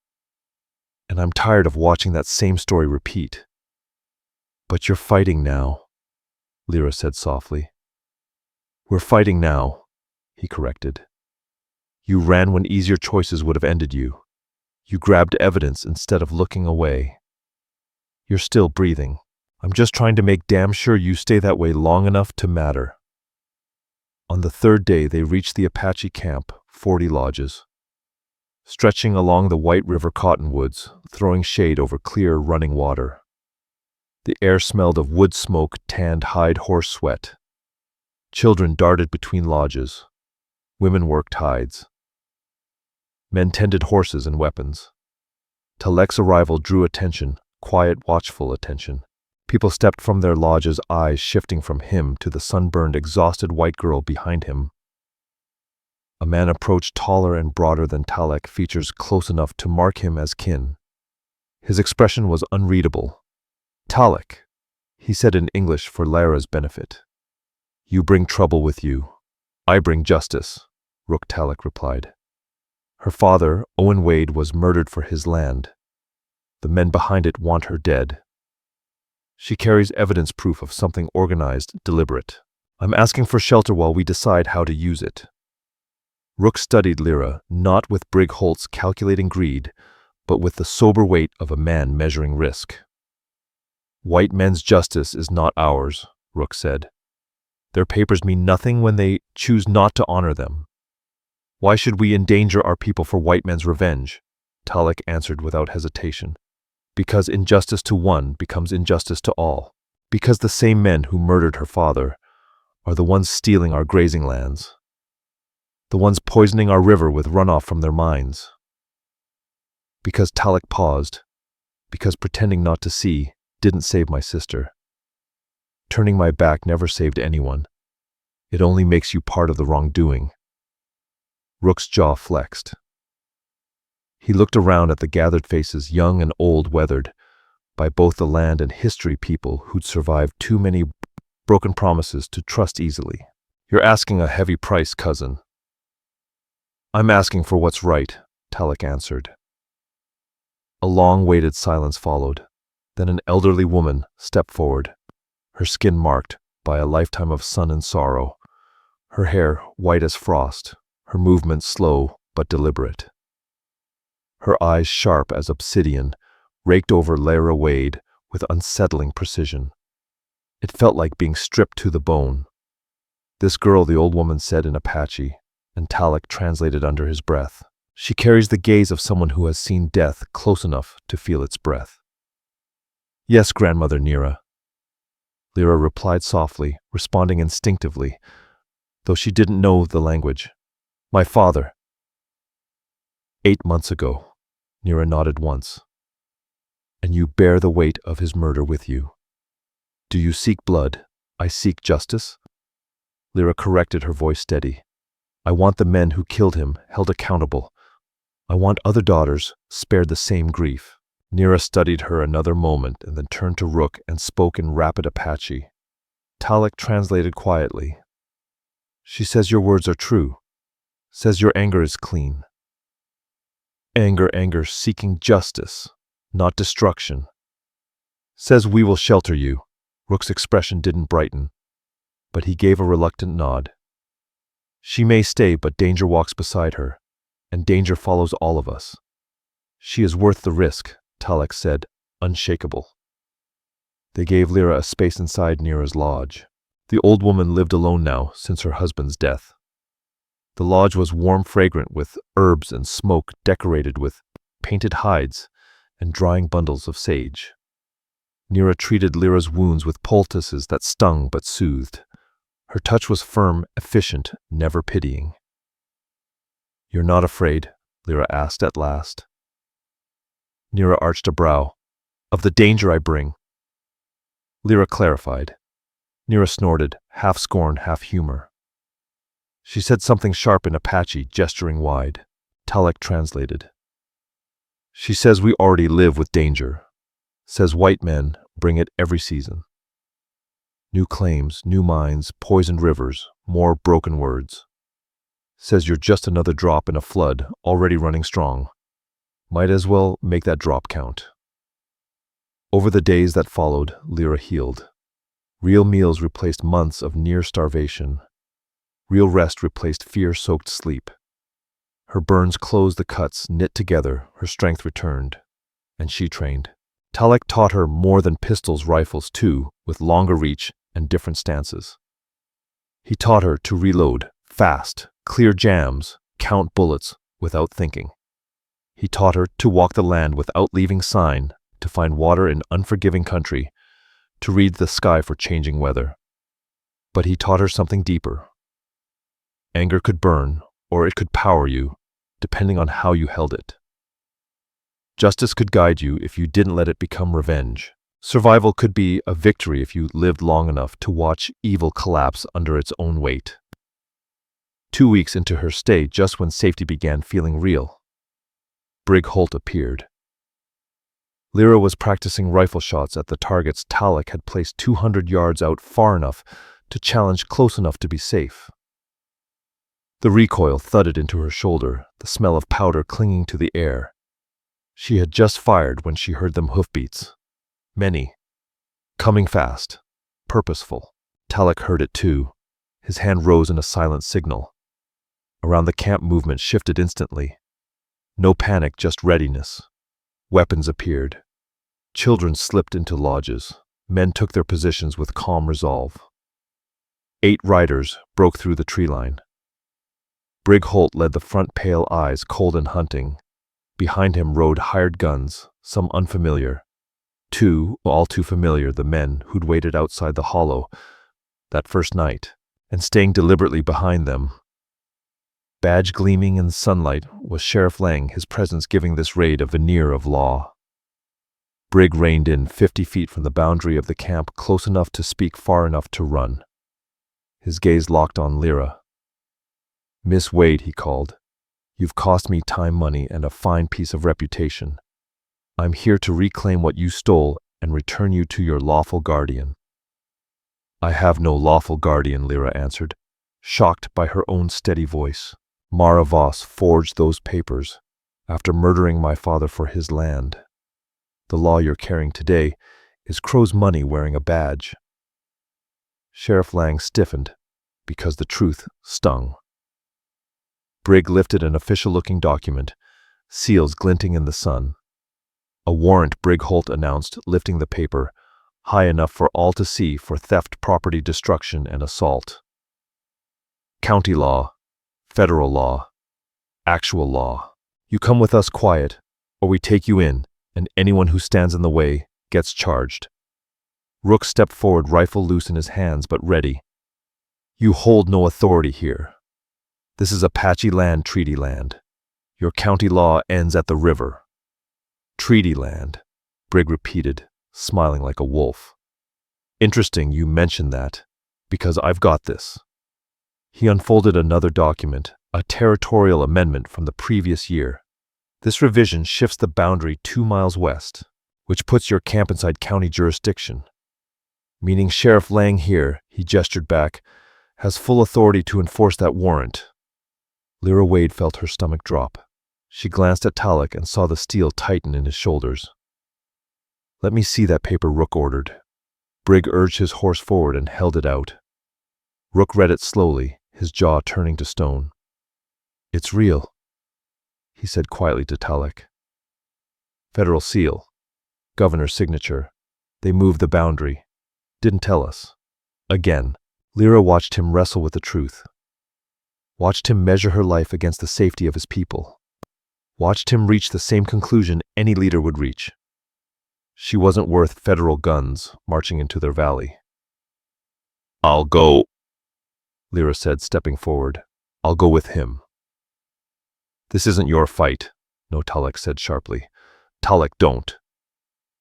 "And I'm tired of watching that same story repeat." "But you're fighting now," Lyra said softly. "We're fighting now," he corrected. "You ran when easier choices would have ended you. You grabbed evidence instead of looking away. You're still breathing. I'm just trying to make damn sure you stay that way long enough to matter." On the third day, they reached the Apache camp, 40 lodges, stretching along the White River cottonwoods, throwing shade over clear running water. The air smelled of wood smoke, tanned hide, horse sweat. Children darted between lodges. Women worked hides. Men tended horses and weapons. Talic's arrival drew attention, quiet, watchful attention. People stepped from their lodges, eyes shifting from him to the sunburned, exhausted white girl behind him. A man approached, taller and broader than Talic, features close enough to mark him as kin. His expression was unreadable. "Talic," he said in English for Lyra's benefit. "You bring trouble with you. I bring justice," Rook Talic replied. "Her father, Owen Wade, was murdered for his land. The men behind it want her dead. She carries evidence, proof of something organized, deliberate. I'm asking for shelter while we decide how to use it." Rook studied Lyra, not with Brig Holt's calculating greed, but with the sober weight of a man measuring risk. "White men's justice is not ours," Rook said. "Their papers mean nothing when they choose not to honor them. Why should we endanger our people for white men's revenge?" Talic answered without hesitation. "Because injustice to one becomes injustice to all. Because the same men who murdered her father are the ones stealing our grazing lands. The ones poisoning our river with runoff from their mines. Because," Talic paused, "because pretending not to see didn't save my sister. Turning my back never saved anyone. It only makes you part of the wrongdoing. Rook's jaw flexed. He looked around at the gathered faces, young and old, weathered by both the land and history, people who'd survived too many broken promises to trust easily. You're asking a heavy price, cousin. I'm asking for what's right, Talic answered. A long-waited silence followed. Then an elderly woman stepped forward, her skin marked by a lifetime of sun and sorrow, her hair white as frost, her movements slow but deliberate. Her eyes sharp as obsidian, raked over Lyra Wade with unsettling precision. It felt like being stripped to the bone. "This girl," the old woman said in Apache, and Talic translated under his breath. "She carries the gaze of someone who has seen death close enough to feel its breath." "Yes, grandmother Lira," Lyra replied softly, responding instinctively, though she didn't know the language. "My father." 8 months ago, Lira nodded once. "And you bear the weight of his murder with you. Do you seek blood? I seek justice." Lyra corrected, her voice steady. "I want the men who killed him held accountable. I want other daughters spared the same grief." Lira studied her another moment and then turned to Rook and spoke in rapid Apache. Talic translated quietly. "She says your words are true. Says your anger is clean. Anger, seeking justice, not destruction. Says we will shelter you." Rook's expression didn't brighten, but he gave a reluctant nod. "She may stay, but danger walks beside her, and danger follows all of us. She is worth the risk," Talic said, unshakable. They gave Lyra a space inside Lira's lodge. The old woman lived alone now since her husband's death. The lodge was warm, fragrant with herbs and smoke, decorated with painted hides and drying bundles of sage. Lira treated Lyra's wounds with poultices that stung but soothed. Her touch was firm, efficient, never pitying. "You're not afraid?" Lyra asked at last. Lira arched a brow. "Of the danger I bring?" Lyra clarified. Lira snorted, half scorn, half humor. She said something sharp in Apache, gesturing wide. Talic translated. "She says we already live with danger. Says white men bring it every season. New claims, new mines, poisoned rivers, more broken words. Says you're just another drop in a flood already running strong. Might as well make that drop count." Over the days that followed, Lyra healed. Real meals replaced months of near starvation. Real rest replaced fear-soaked sleep. Her burns closed the cuts, knit together, her strength returned. And she trained. Talic taught her more than pistols, rifles too, with longer reach and different stances. He taught her to reload, fast, clear jams, count bullets without thinking. He taught her to walk the land without leaving sign, to find water in unforgiving country, to read the sky for changing weather. But he taught her something deeper. Anger could burn, or it could power you, depending on how you held it. Justice could guide you if you didn't let it become revenge. Survival could be a victory if you lived long enough to watch evil collapse under its own weight. 2 weeks into her stay, just when safety began feeling real, Brig Holt appeared. Lyra was practicing rifle shots at the targets Talic had placed 200 yards out, far enough to challenge, close enough to be safe. The recoil thudded into her shoulder, the smell of powder clinging to the air. She had just fired when she heard them hoofbeats. Many. Coming fast. Purposeful. Talic heard it too. His hand rose in a silent signal. Around the camp, movement shifted instantly. No panic, just readiness. Weapons appeared. Children slipped into lodges. Men took their positions with calm resolve. 8 riders broke through the tree line. Brig Holt led the front, pale eyes cold and hunting. Behind him rode hired guns, some unfamiliar. 2, all too familiar, the men who'd waited outside the hollow that first night, and staying deliberately behind them. Badge gleaming in sunlight was Sheriff Lang, his presence giving this raid a veneer of law. Brig reined in 50 feet from the boundary of the camp, close enough to speak, far enough to run. His gaze locked on Lyra. "Miss Wade," he called, "you've cost me time, money, and a fine piece of reputation. I'm here to reclaim what you stole and return you to your lawful guardian." "I have no lawful guardian," Lyra answered, shocked by her own steady voice. "Mara Voss forged those papers after murdering my father for his land. The law you're carrying today is Crow's money wearing a badge." Sheriff Lang stiffened because the truth stung. Brigg lifted an official-looking document, seals glinting in the sun. "A warrant," Brigg Holt announced, lifting the paper, high enough for all to see, for theft, property destruction, and assault. "County law, federal law, actual law. You come with us quiet, or we take you in, and anyone who stands in the way gets charged." Rook stepped forward, rifle loose in his hands but ready. "You hold no authority here. This is Apache land, treaty land. Your county law ends at the river." "Treaty land," Brigg repeated, smiling like a wolf. "Interesting you mention that, because I've got this." He unfolded another document, a territorial amendment from the previous year. "This revision shifts the boundary 2 miles west, which puts your camp inside county jurisdiction. Meaning Sheriff Lang here," he gestured back, "has full authority to enforce that warrant." Lyra Wade felt her stomach drop. She glanced at Talic and saw the steel tighten in his shoulders. "Let me see that paper," Rook ordered. Brigg urged his horse forward and held it out. Rook read it slowly, his jaw turning to stone. "It's real," he said quietly to Talic. "Federal seal. Governor's signature. They moved the boundary. Didn't tell us." Again, Lyra watched him wrestle with the truth. Watched him measure her life against the safety of his people. Watched him reach the same conclusion any leader would reach. She wasn't worth federal guns marching into their valley. "I'll go," Lyra said, stepping forward. "I'll go with him." "This isn't your fight," No Talic said sharply. "Talic, don't."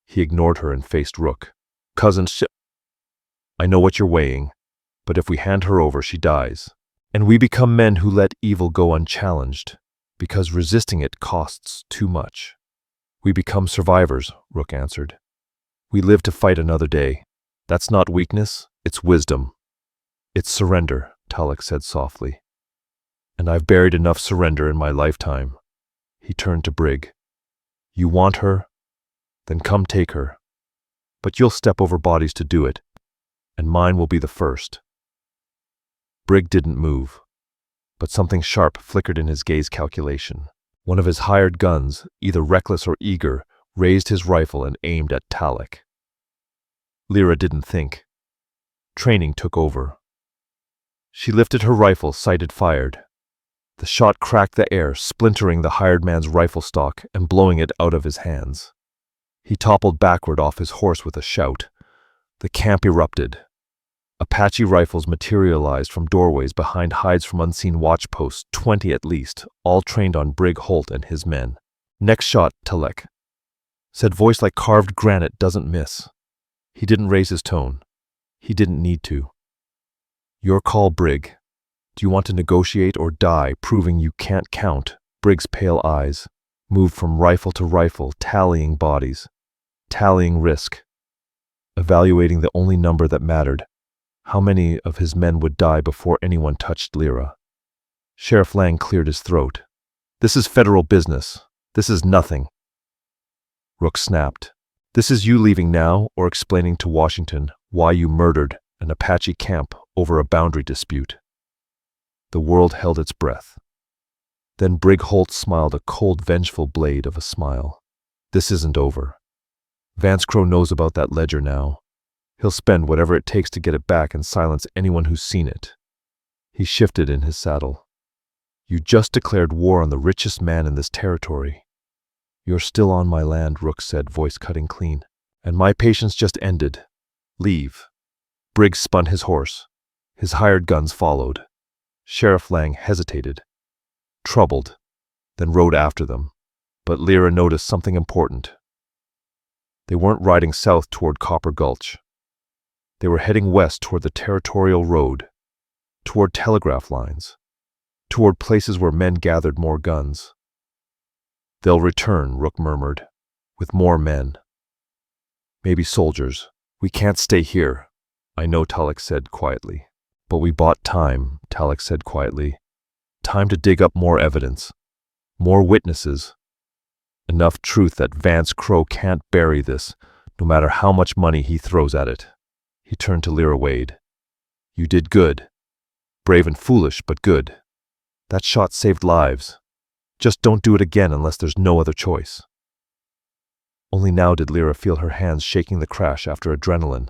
He ignored her and faced Rook. "Cousin I know what you're weighing, but if we hand her over, she dies. And we become men who let evil go unchallenged, because resisting it costs too much." "We become survivors," Rook answered. "We live to fight another day. That's not weakness, it's wisdom." "It's surrender," Talic said softly. "And I've buried enough surrender in my lifetime." He turned to Brigg. "You want her? Then come take her. But you'll step over bodies to do it, and mine will be the first." Brigg didn't move, but something sharp flickered in his gaze calculation. One of his hired guns, either reckless or eager, raised his rifle and aimed at Talic. Lyra didn't think. Training took over. She lifted her rifle, sighted, fired. The shot cracked the air, splintering the hired man's rifle stock and blowing it out of his hands. He toppled backward off his horse with a shout. The camp erupted. Apache rifles materialized from doorways behind hides from unseen watch posts, 20 at least, all trained on Brigg Holt and his men. "Next shot, Talic," said voice like carved granite, "doesn't miss." He didn't raise his tone. He didn't need to. "Your call, Brigg. Do you want to negotiate or die, proving you can't count?" Brigg's pale eyes moved from rifle to rifle, tallying bodies, tallying risk, evaluating the only number that mattered. How many of his men would die before anyone touched Lyra? Sheriff Lang cleared his throat. "This is federal business. This is nothing." Rook snapped. "This is you leaving now or explaining to Washington why you murdered an Apache camp over a boundary dispute." The world held its breath. Then Brigg Holt smiled, a cold, vengeful blade of a smile. "This isn't over. Vance Crow knows about that ledger now. He'll spend whatever it takes to get it back and silence anyone who's seen it." He shifted in his saddle. "You just declared war on the richest man in this territory." "You're still on my land," Rook said, voice cutting clean. "And my patience just ended. Leave." Briggs spun his horse. His hired guns followed. Sheriff Lang hesitated, troubled, then rode after them. But Lyra noticed something important. They weren't riding south toward Copper Gulch. They were heading west toward the territorial road, toward telegraph lines, toward places where men gathered more guns. They'll return, Rook murmured, with more men. Maybe soldiers. We can't stay here, I know, Talic said quietly. But we bought time, Talic said quietly. Time to dig up more evidence, more witnesses. Enough truth that Vance Crowe can't bury this, no matter how much money he throws at it. He turned to Lyra Wade. You did good. Brave and foolish, but good. That shot saved lives. Just don't do it again unless there's no other choice. Only now did Lyra feel her hands shaking the crash after adrenaline.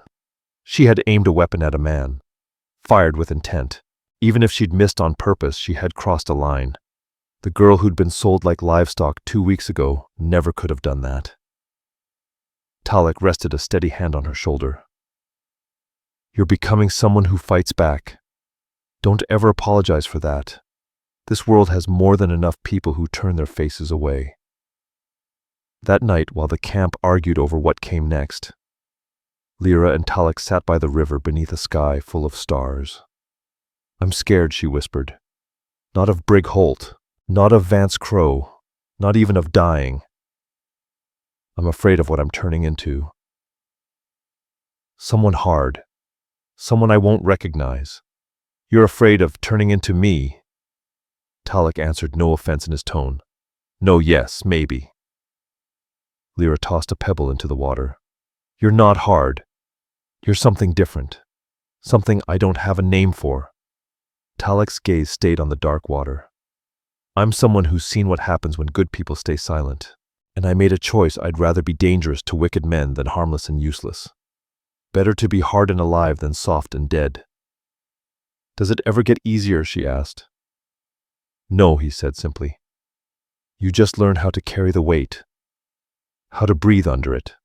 She had aimed a weapon at a man, fired with intent. Even if she'd missed on purpose, she had crossed a line. The girl who'd been sold like livestock 2 weeks ago never could have done that. Talic rested a steady hand on her shoulder. You're becoming someone who fights back. Don't ever apologize for that. This world has more than enough people who turn their faces away. That night, while the camp argued over what came next, Lyra and Talic sat by the river beneath a sky full of stars. I'm scared, she whispered. Not of Brig Holt, not of Vance Crowe, not even of dying. I'm afraid of what I'm turning into. Someone hard, someone I won't recognize. You're afraid of turning into me. Talic answered, no offense in his tone. No, yes, maybe. Lyra tossed a pebble into the water. You're not hard. You're something different. Something I don't have a name for. Talic's gaze stayed on the dark water. I'm someone who's seen what happens when good people stay silent, and I made a choice. I'd rather be dangerous to wicked men than harmless and useless. Better to be hard and alive than soft and dead. Does it ever get easier? She asked. No, he said simply. You just learn how to carry the weight, how to breathe under it.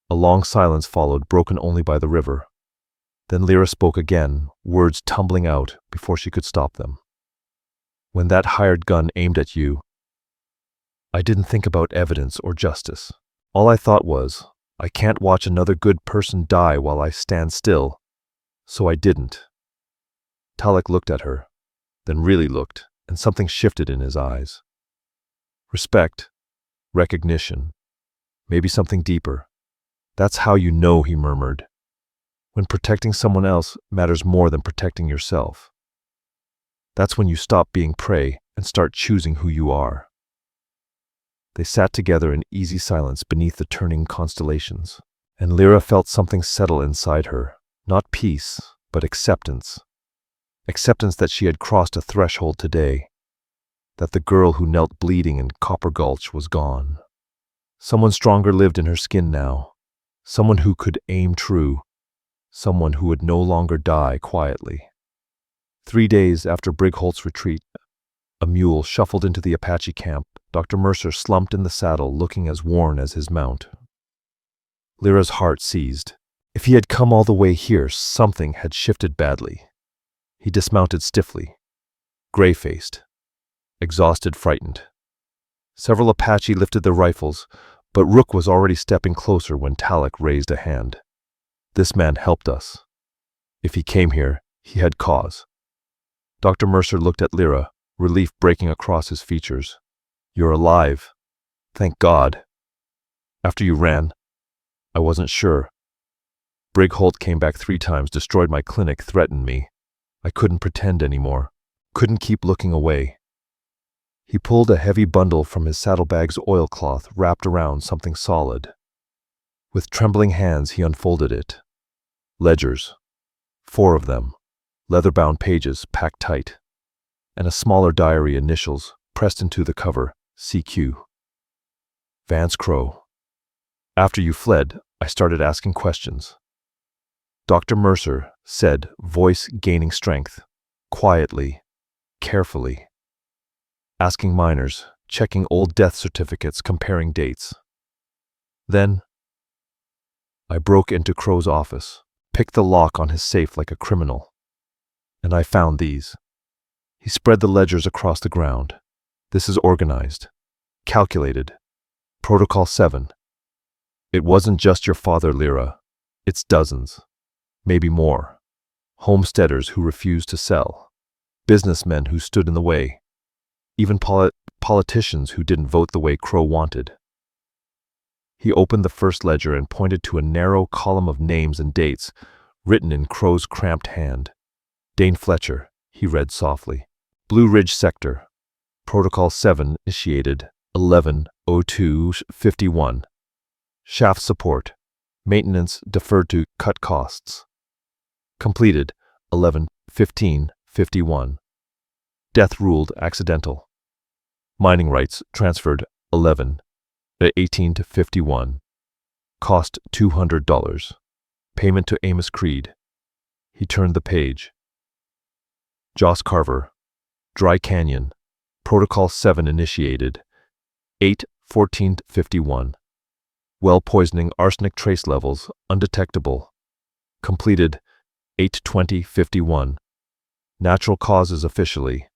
A long silence followed, broken only by the river. Then Lyra spoke again, words tumbling out before she could stop them. When that hired gun aimed at you, I didn't think about evidence or justice. All I thought was, I can't watch another good person die while I stand still, so I didn't. Talic looked at her, then really looked, and something shifted in his eyes. Respect, recognition, maybe something deeper. That's how you know, he murmured, when protecting someone else matters more than protecting yourself. That's when you stop being prey and start choosing who you are. They sat together in easy silence beneath the turning constellations, and Lyra felt something settle inside her, not peace, but acceptance. Acceptance that she had crossed a threshold today, that the girl who knelt bleeding in Copper Gulch was gone. Someone stronger lived in her skin now, someone who could aim true, someone who would no longer die quietly. 3 days after Brig Holt's retreat, a mule shuffled into the Apache camp. Dr. Mercer slumped in the saddle, looking as worn as his mount. Lyra's heart seized. If he had come all the way here, something had shifted badly. He dismounted stiffly, gray-faced, exhausted, frightened. Several Apache lifted their rifles, but Rook was already stepping closer when Talic raised a hand. This man helped us. If he came here, he had cause. Dr. Mercer looked at Lyra, relief breaking across his features. You're alive. Thank God. After you ran, I wasn't sure. Brig Holt came back 3 times, destroyed my clinic, threatened me. I couldn't pretend anymore. Couldn't keep looking away. He pulled a heavy bundle from his saddlebag's oilcloth, wrapped around something solid. With trembling hands, he unfolded it. Ledgers. 4 of them. Leather-bound pages, packed tight. And a smaller diary, initials, pressed into the cover, CQ. Vance Crowe. After you fled, I started asking questions. Dr. Mercer said, voice gaining strength, quietly, carefully. Asking minors, checking old death certificates, comparing dates. Then, I broke into Crowe's office, picked the lock on his safe like a criminal. And I found these. He spread the ledgers across the ground. This is organized, calculated. Protocol 7. It wasn't just your father, Lyra. It's dozens, maybe more. homesteaders who refused to sell, businessmen who stood in the way, even politicians who didn't vote the way Crow wanted. He opened the first ledger and pointed to a narrow column of names and dates written in Crow's cramped hand. Dane Fletcher, he read softly. Blue Ridge Sector. Protocol 7 initiated 11:02:51. Shaft support. Maintenance deferred to cut costs. Completed 11:15:51. Death ruled accidental. Mining rights transferred 11:18:51. Cost $200. Payment to Amos Creed. He turned the page. Joss Carver. Dry Canyon. Protocol 7 initiated 8:14:51. Well poisoning arsenic trace levels undetectable. Completed 8:20:51. Natural causes officially.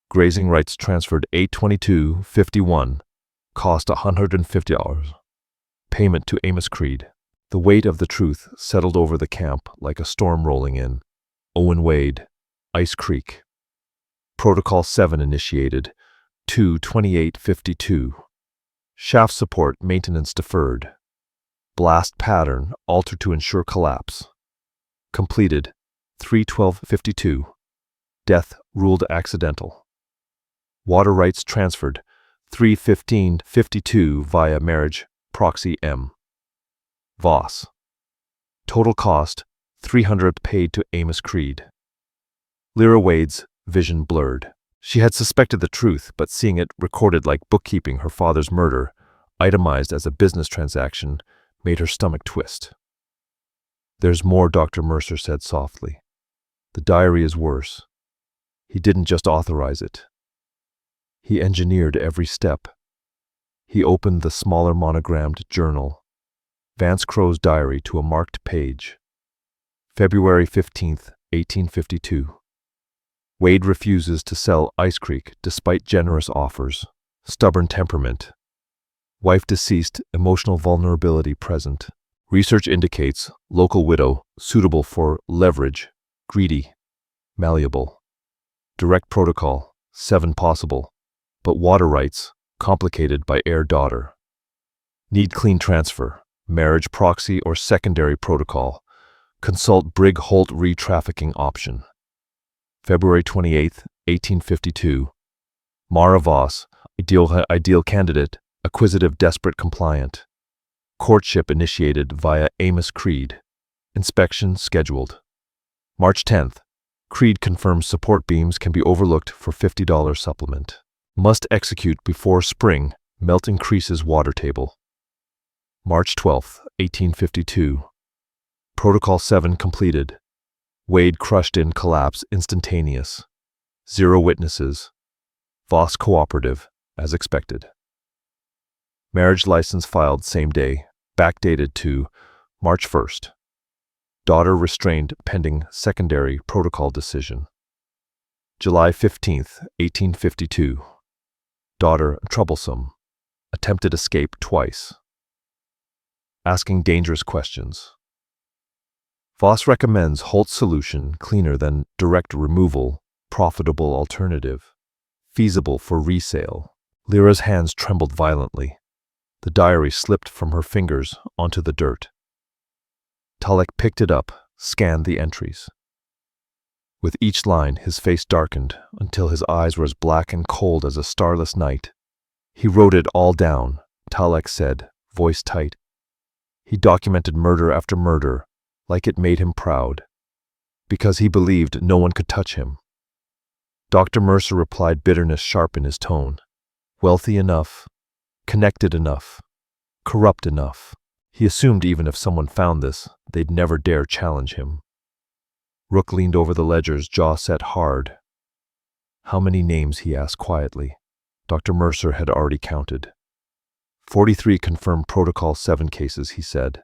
Grazing rights transferred 8:22:51. Cost $150. Payment to Amos Creed. The weight of the truth settled over the camp like a storm rolling in. Owen Wade. Ice Creek. Protocol 7 initiated 2:28:52. Shaft support maintenance deferred. Blast pattern altered to ensure collapse. Completed 3:12:52. Death ruled accidental. Water rights transferred 3:15:52 via marriage proxy M. Voss. Total cost $300 paid to Amos Creed. Lyra Wade's vision blurred. She had suspected the truth, but seeing it recorded like bookkeeping her father's murder, itemized as a business transaction, made her stomach twist. There's more, Dr. Mercer said softly. The diary is worse. He didn't just authorize it. He engineered every step. He opened the smaller monogrammed journal, Vance Crow's diary, to a marked page. February 15th, 1852. Wade refuses to sell Ice Creek despite generous offers. Stubborn temperament. Wife deceased, emotional vulnerability present. Research indicates local widow, suitable for leverage, greedy, malleable. Direct protocol, 7 possible, but water rights, complicated by heir daughter. Need clean transfer, marriage proxy or secondary protocol. Consult Brig Holt re-trafficking option. February 28th, 1852. Mara Voss, ideal candidate, acquisitive, desperate, compliant. Courtship initiated via Amos Creed. Inspection scheduled. March 10th. Creed confirms support beams can be overlooked for $50 supplement. Must execute before spring, melt increases water table. March 12th, 1852. Protocol 7 completed. Wade crushed in collapse instantaneous. 0 witnesses. Voss cooperative, as expected. Marriage license filed same day, backdated to March 1st. Daughter restrained pending secondary protocol decision. July 15th, 1852. Daughter troublesome. Attempted escape twice. Asking dangerous questions. Voss recommends Holt's solution cleaner than direct removal, profitable alternative, feasible for resale. Lyra's hands trembled violently. The diary slipped from her fingers onto the dirt. Talic picked it up, scanned the entries. With each line, his face darkened until his eyes were as black and cold as a starless night. He wrote it all down, Talic said, voice tight. He documented murder after murder, like it made him proud, because he believed no one could touch him. Dr. Mercer replied, bitterness sharp in his tone. Wealthy enough, connected enough, corrupt enough. He assumed even if someone found this, they'd never dare challenge him. Rook leaned over the ledger's jaw set hard. How many names, he asked quietly. Dr. Mercer had already counted. 43 confirmed Protocol 7 cases, he said.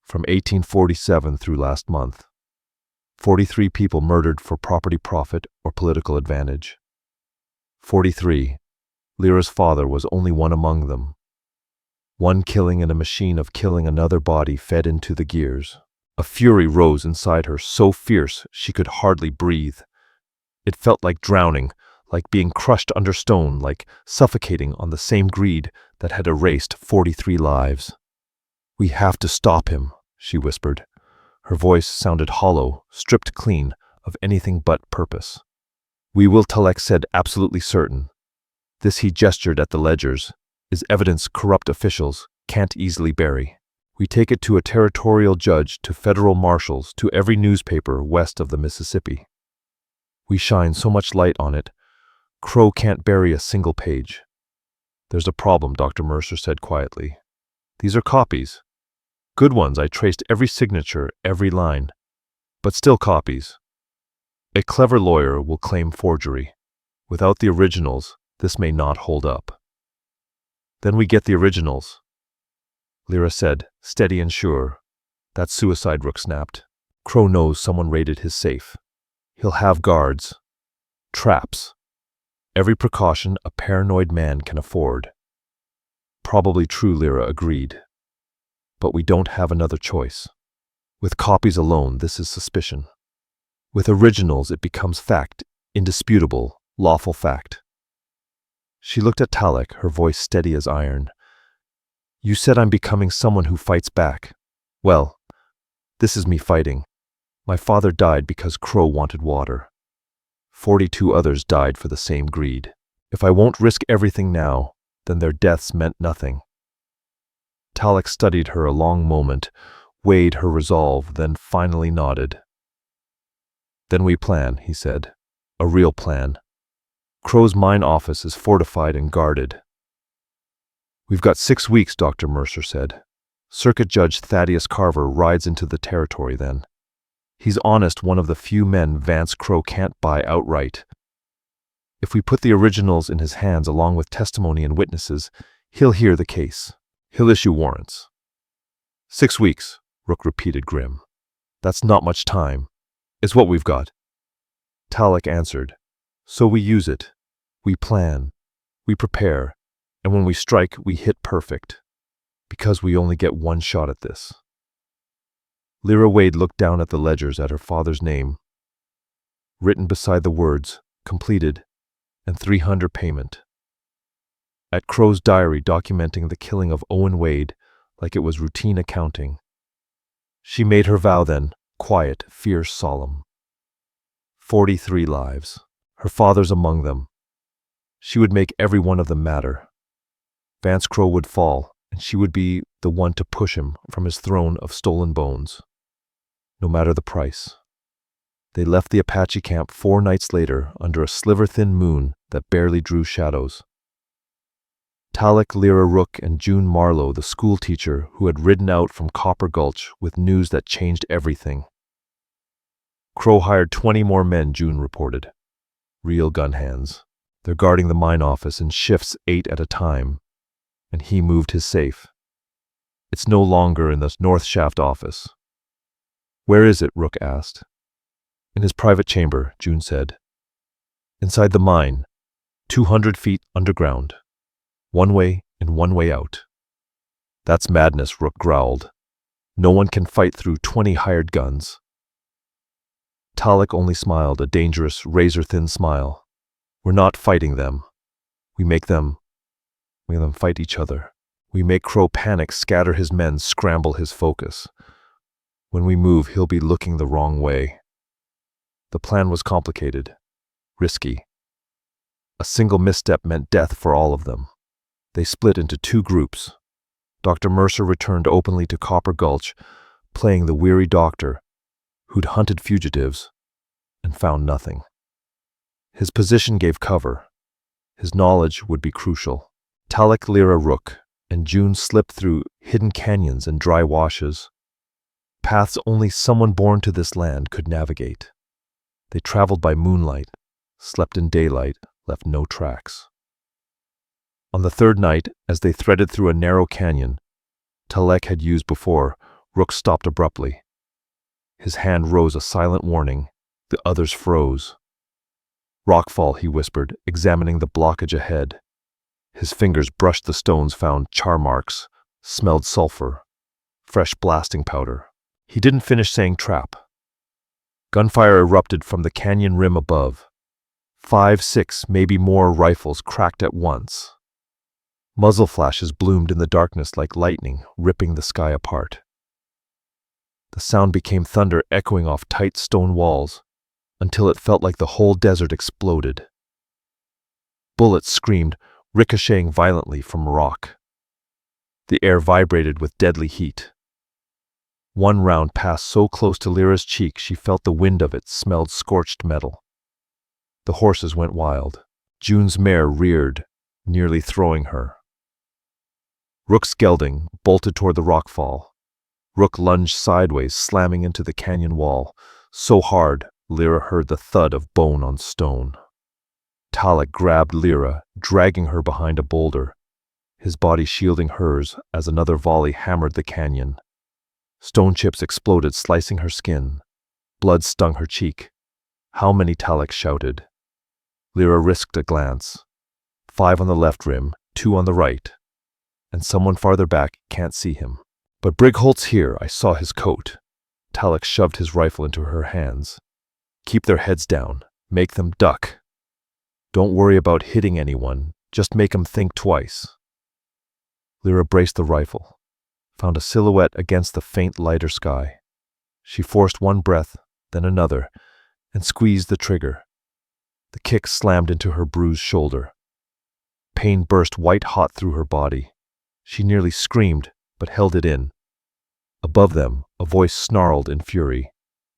From 1847 through last month. 43 people murdered for property profit or political advantage. 43. Lyra's father was only one among them. One killing in a machine of killing another body fed into the gears. A fury rose inside her, so fierce she could hardly breathe. It felt like drowning, like being crushed under stone, like suffocating on the same greed that had erased 43 lives. "We have to stop him," she whispered. Her voice sounded hollow, stripped clean of anything but purpose. "We will," Talic said, absolutely certain. This, he gestured at the ledgers, is evidence corrupt officials can't easily bury. We take it to a territorial judge, to federal marshals, to every newspaper west of the Mississippi. We shine so much light on it, Crow can't bury a single page. "There's a problem," Dr. Mercer said quietly. "These are copies. Good ones, I traced every signature, every line. But still copies. A clever lawyer will claim forgery. Without the originals, this may not hold up." "Then we get the originals," Lyra said, steady and sure. "That's suicide," Rook snapped. "Crow knows someone raided his safe. He'll have guards. Traps. Every precaution a paranoid man can afford." "Probably true," Lyra agreed. "But we don't have another choice. With copies alone, this is suspicion. With originals, it becomes fact, indisputable, lawful fact." She looked at Talic, her voice steady as iron. "You said I'm becoming someone who fights back. Well, this is me fighting. My father died because Crow wanted water. 42 others died for the same greed. If I won't risk everything now, then their deaths meant nothing." Talic studied her a long moment, weighed her resolve, then finally nodded. "Then we plan," he said. "A real plan. Crow's mine office is fortified and guarded." "We've got 6 weeks," Dr. Mercer said. "Circuit Judge Thaddeus Carver rides into the territory then. He's honest, one of the few men Vance Crow can't buy outright. If we put the originals in his hands along with testimony and witnesses, he'll hear the case. He'll issue warrants." 6 weeks, Rook repeated grim. "That's not much time. It's what we've got." Talic answered. "So we use it. We plan. We prepare. And when we strike, we hit perfect. Because we only get one shot at this." Lyra Wade looked down at the ledgers at her father's name, written beside the words, "completed," and 300 payment. At Crow's diary documenting the killing of Owen Wade like it was routine accounting. She made her vow then, quiet, fierce, solemn. 43 lives, her father's among them. She would make every one of them matter. Vance Crow would fall, and she would be the one to push him from his throne of stolen bones. No matter the price. They left the Apache camp 4 nights later under a sliver-thin moon that barely drew shadows. Talic, Lyra, Rook, and June Marlowe, the school teacher who had ridden out from Copper Gulch with news that changed everything. Crow hired 20 more men, June reported. Real gun hands. They're guarding the mine office in shifts 8 at a time. And he moved his safe. It's no longer in the North Shaft office. "Where is it?" Rook asked. "In his private chamber," June said. "Inside the mine, 200 feet underground. One way in, one way out." "That's madness," Rook growled. "No one can fight through 20 hired guns." Talic only smiled, a dangerous, razor-thin smile. "We're not fighting them. We make them fight each other. We make Crow panic, scatter his men, scramble his focus. When we move, he'll be looking the wrong way." The plan was complicated, risky. A single misstep meant death for all of them. They split into 2 groups. Dr. Mercer returned openly to Copper Gulch, playing the weary doctor who'd hunted fugitives and found nothing. His position gave cover. His knowledge would be crucial. Talic, Lyra, Rook, and June slipped through hidden canyons and dry washes, paths only someone born to this land could navigate. They traveled by moonlight, slept in daylight, left no tracks. On the 3rd night, as they threaded through a narrow canyon Talic had used before, Rook stopped abruptly. His hand rose a silent warning. The others froze. "Rockfall," he whispered, examining the blockage ahead. His fingers brushed the stones, found char marks, smelled sulfur, fresh blasting powder. He didn't finish saying trap. Gunfire erupted from the canyon rim above. 5, 6, maybe more rifles cracked at once. Muzzle flashes bloomed in the darkness like lightning, ripping the sky apart. The sound became thunder echoing off tight stone walls, until it felt like the whole desert exploded. Bullets screamed, ricocheting violently from rock. The air vibrated with deadly heat. One round passed so close to Lyra's cheek she felt the wind of it smelled scorched metal. The horses went wild. June's mare reared, nearly throwing her. Rook's gelding bolted toward the rockfall. Rook lunged sideways, slamming into the canyon wall, so hard Lyra heard the thud of bone on stone. Talic grabbed Lyra, dragging her behind a boulder, his body shielding hers as another volley hammered the canyon. Stone chips exploded, slicing her skin. Blood stung her cheek. How many? Talic shouted. Lyra risked a glance. 5 on the left rim, 2 on the right. And someone farther back, can't see him. But Brigholt's here, I saw his coat. Talic shoved his rifle into her hands. Keep their heads down. Make them duck. Don't worry about hitting anyone. Just make them think twice. Lyra braced the rifle, found a silhouette against the faint lighter sky. She forced one breath, then another, and squeezed the trigger. The kick slammed into her bruised shoulder. Pain burst white-hot through her body. She nearly screamed, but held it in. Above them, a voice snarled in fury.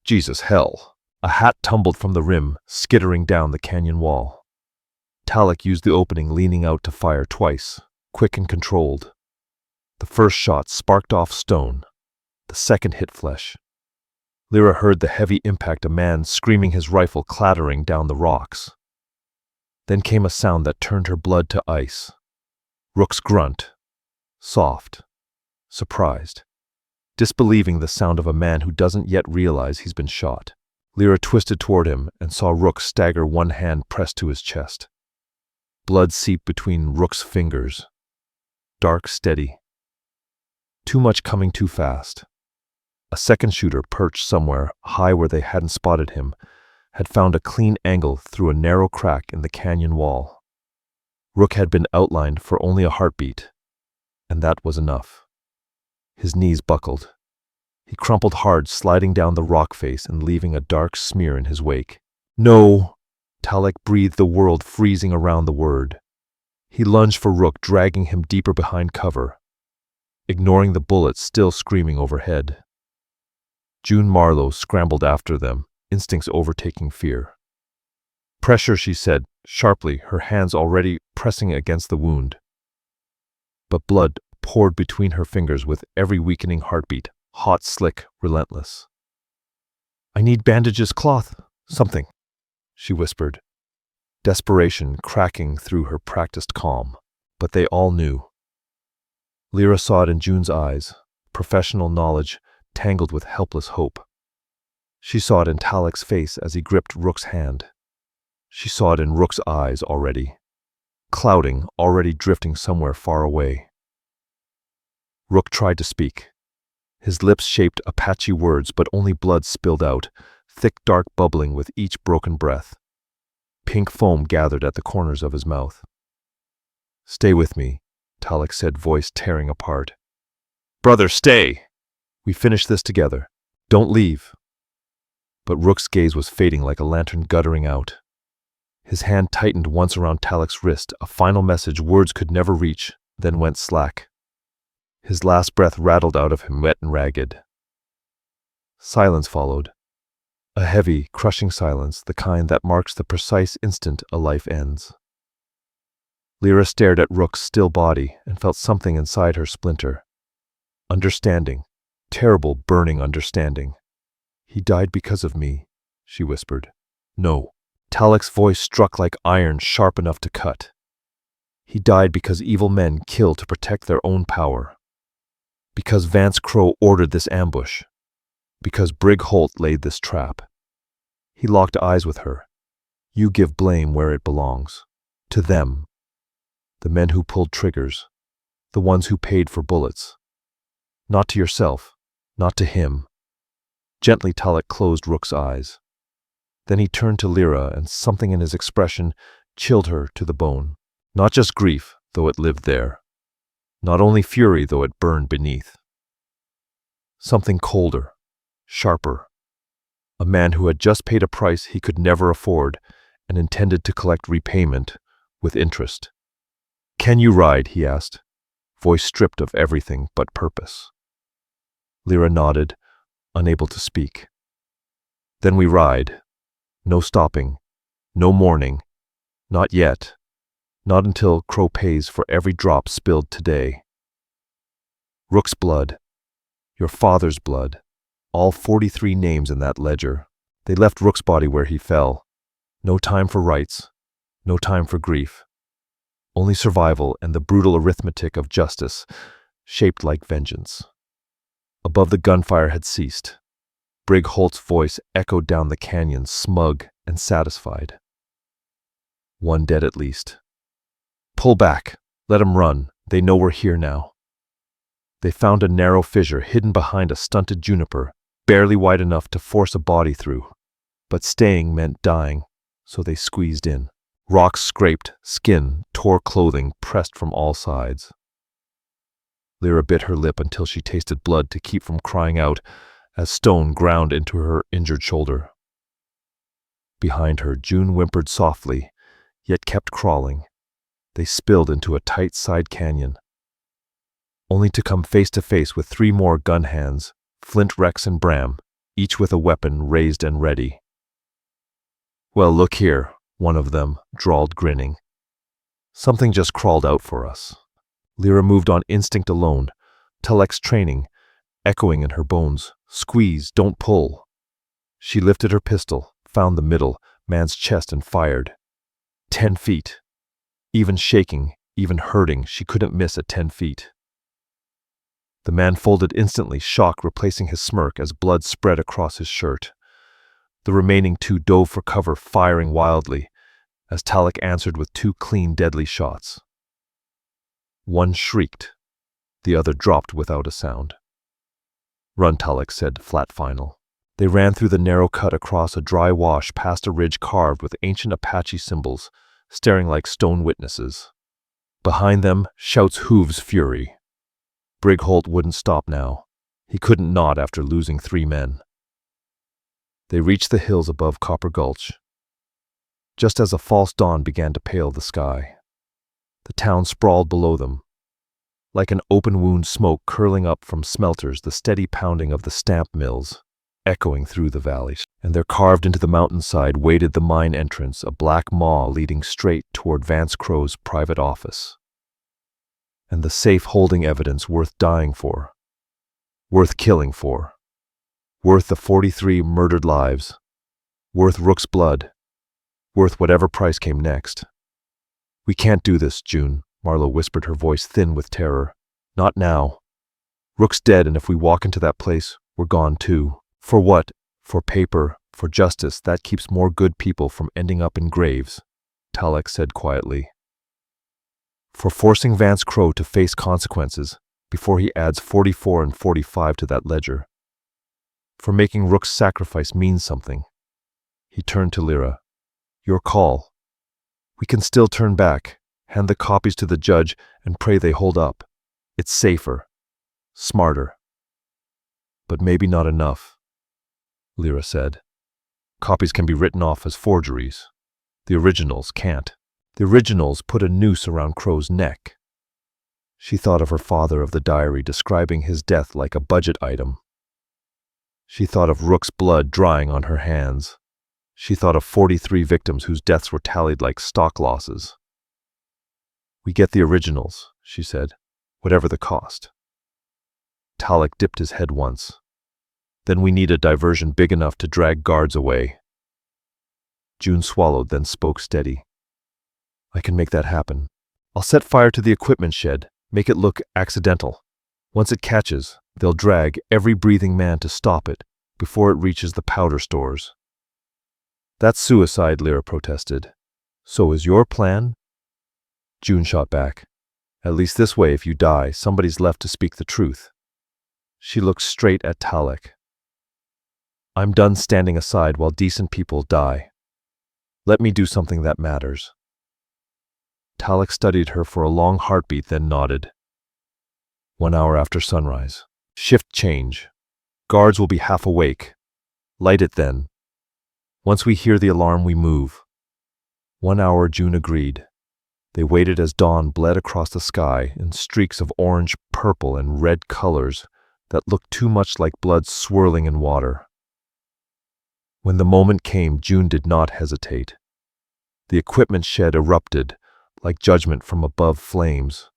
Jesus, hell! A hat tumbled from the rim, skittering down the canyon wall. Talic used the opening, leaning out to fire twice, quick and controlled. The first shot sparked off stone. The second hit flesh. Lyra heard the heavy impact, a man screaming, his rifle clattering down the rocks. Then came a sound that turned her blood to ice. Rook's grunt. Soft. Surprised. Disbelieving, the sound of a man who doesn't yet realize he's been shot. Lyra twisted toward him and saw Rook stagger, one hand pressed to his chest. Blood seeped between Rook's fingers. Dark, steady. Too much coming too fast. A second shooter, perched somewhere high where they hadn't spotted him, had found a clean angle through a narrow crack in the canyon wall. Rook had been outlined for only a heartbeat, and that was enough. His knees buckled. He crumpled hard, sliding down the rock face and leaving a dark smear in his wake. No! Talic breathed, the world freezing around the word. He lunged for Rook, dragging him deeper behind cover, ignoring the bullets still screaming overhead. June Marlowe scrambled after them, instincts overtaking fear. Pressure, she said, sharply, her hands already pressing against the wound. But blood poured between her fingers with every weakening heartbeat, hot, slick, relentless. I need bandages, cloth, something, she whispered, desperation cracking through her practiced calm. But they all knew. Lyra saw it in June's eyes, professional knowledge tangled with helpless hope. She saw it in Talic's face as he gripped Rook's hand. She saw it in Rook's eyes already, clouding, already drifting somewhere far away. Rook tried to speak. His lips shaped Apache words, but only blood spilled out, thick dark bubbling with each broken breath. Pink foam gathered at the corners of his mouth. Stay with me, Talic said, voice tearing apart. Brother, stay! We finish this together. Don't leave. But Rook's gaze was fading like a lantern guttering out. His hand tightened once around Talic's wrist, a final message words could never reach, then went slack. His last breath rattled out of him, wet and ragged. Silence followed. A heavy, crushing silence, the kind that marks the precise instant a life ends. Lyra stared at Rook's still body and felt something inside her splinter. Understanding. Terrible, burning understanding. He died because of me, she whispered. No. Talic's voice struck like iron, sharp enough to cut. He died because evil men kill to protect their own power. Because Vance Crowe ordered this ambush. Because Brigholt laid this trap. He locked eyes with her. You give blame where it belongs. To them. The men who pulled triggers. The ones who paid for bullets. Not to yourself. Not to him. Gently, Talic closed Rook's eyes. Then he turned to Lyra, and something in his expression chilled her to the bone. Not just grief, though it lived there. Not only fury, though it burned beneath. Something colder, sharper. A man who had just paid a price he could never afford and intended to collect repayment with interest. "Can you ride?" he asked, voice stripped of everything but purpose. Lyra nodded, unable to speak. "Then we ride. No stopping. No mourning. Not yet. Not until Crow pays for every drop spilled today. Rook's blood. Your father's blood. All 43 names in that ledger. They left Rook's body where he fell. No time for rights. No time for grief. Only survival and the brutal arithmetic of justice, shaped like vengeance." Above, the gunfire had ceased. Brig Holt's voice echoed down the canyon, smug and satisfied. "One dead at least. Pull back. Let 'em run. They know we're here now." They found a narrow fissure hidden behind a stunted juniper, barely wide enough to force a body through. But staying meant dying, so they squeezed in. Rocks scraped, skin tore clothing, pressed from all sides. Lyra bit her lip until she tasted blood to keep from crying out as stone ground into her injured shoulder. Behind her, June whimpered softly, yet kept crawling. They spilled into a tight side canyon, only to come face to face with 3 more gun hands, Flint, Rex, and Bram, each with a weapon raised and ready. "Well, look here," one of them drawled, grinning. "Something just crawled out for us." Lyra moved on instinct alone, Talic's training echoing in her bones. "Squeeze, don't pull." She lifted her pistol, found the middle man's chest, and fired. 10 feet. Even shaking, even hurting, she couldn't miss at 10 feet. The man folded instantly, shock replacing his smirk as blood spread across his shirt. The remaining 2 dove for cover, firing wildly, as Talic answered with 2 clean, deadly shots. One shrieked. The other dropped without a sound. "Run," Talic said, flat final. They ran through the narrow cut across a dry wash past a ridge carved with ancient Apache symbols, staring like stone witnesses. Behind them, shouts, hooves, fury. Brig Holt wouldn't stop now. He couldn't not after losing 3 men. They reached the hills above Copper Gulch, just as a false dawn began to pale the sky. The town sprawled below them, like an open wound, smoke curling up from smelters, the steady pounding of the stamp mills echoing through the valleys. And there, carved into the mountainside, waited the mine entrance, a black maw leading straight toward Vance Crow's private office. And the safe holding evidence worth dying for, worth killing for, worth the 43 murdered lives, worth Rook's blood, worth whatever price came next. "We can't do this, June," Marlowe whispered, her voice thin with terror. "Not now. Rook's dead, and if we walk into that place, we're gone too. For what? For paper, for justice. That keeps more good people from ending up in graves," Talic said quietly. "For forcing Vance Crow to face consequences before he adds 44 and 45 to that ledger. For making Rook's sacrifice mean something." He turned to Lyra. "Your call. We can still turn back, hand the copies to the judge, and pray they hold up. It's safer, smarter. But maybe not enough," Lyra said. "Copies can be written off as forgeries. The originals can't. The originals put a noose around Crow's neck." She thought of her father of the diary describing his death like a budget item. She thought of Rook's blood drying on her hands. She thought of 43 victims whose deaths were tallied like stock losses. "We get the originals," she said, "whatever the cost." Talic dipped his head once. "Then we need a diversion big enough to drag guards away." June swallowed, then spoke steady. "I can make that happen. I'll set fire to the equipment shed, make it look accidental. Once it catches, they'll drag every breathing man to stop it before it reaches the powder stores." "That's suicide," Lyra protested. "So is your plan?" June shot back. "At least this way, if you die, somebody's left to speak the truth." She looked straight at Talic. I'm done standing aside while decent people die. Let me do something that matters. Talic studied her for a long heartbeat, then nodded. 1 hour after sunrise. Shift change. Guards will be half awake. Light it then. Once we hear the alarm, we move. 1 hour, June agreed. They waited as dawn bled across the sky in streaks of orange, purple, and red colors that looked too much like blood swirling in water. When the moment came, June did not hesitate. The equipment shed erupted like judgment from above flames,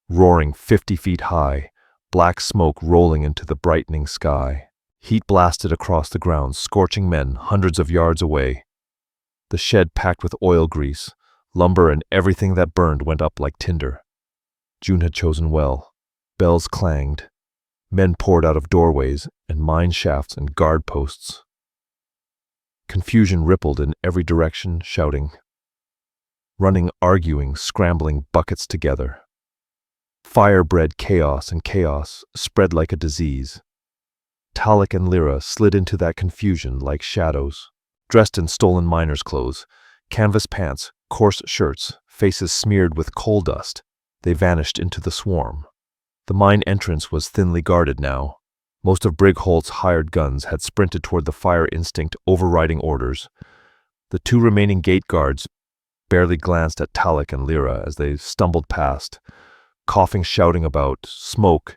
roaring 50 feet high, black smoke rolling into the brightening sky. Heat blasted across the ground, scorching men hundreds of yards away. The shed packed with oil grease, lumber, and everything that burned went up like tinder. June had chosen well. Bells clanged. Men poured out of doorways and mine shafts and guard posts. Confusion rippled in every direction, shouting. Running, arguing, scrambling buckets together. Fire bred chaos, and chaos spread like a disease. Talic and Lyra slid into that confusion like shadows, dressed in stolen miners' clothes, canvas pants, coarse shirts, faces smeared with coal dust. They vanished into the swarm. The mine entrance was thinly guarded now. Most of Brig Holt's hired guns had sprinted toward the fire instinct overriding orders. The 2 remaining gate guards barely glanced at Talic and Lyra as they stumbled past, coughing, shouting about smoke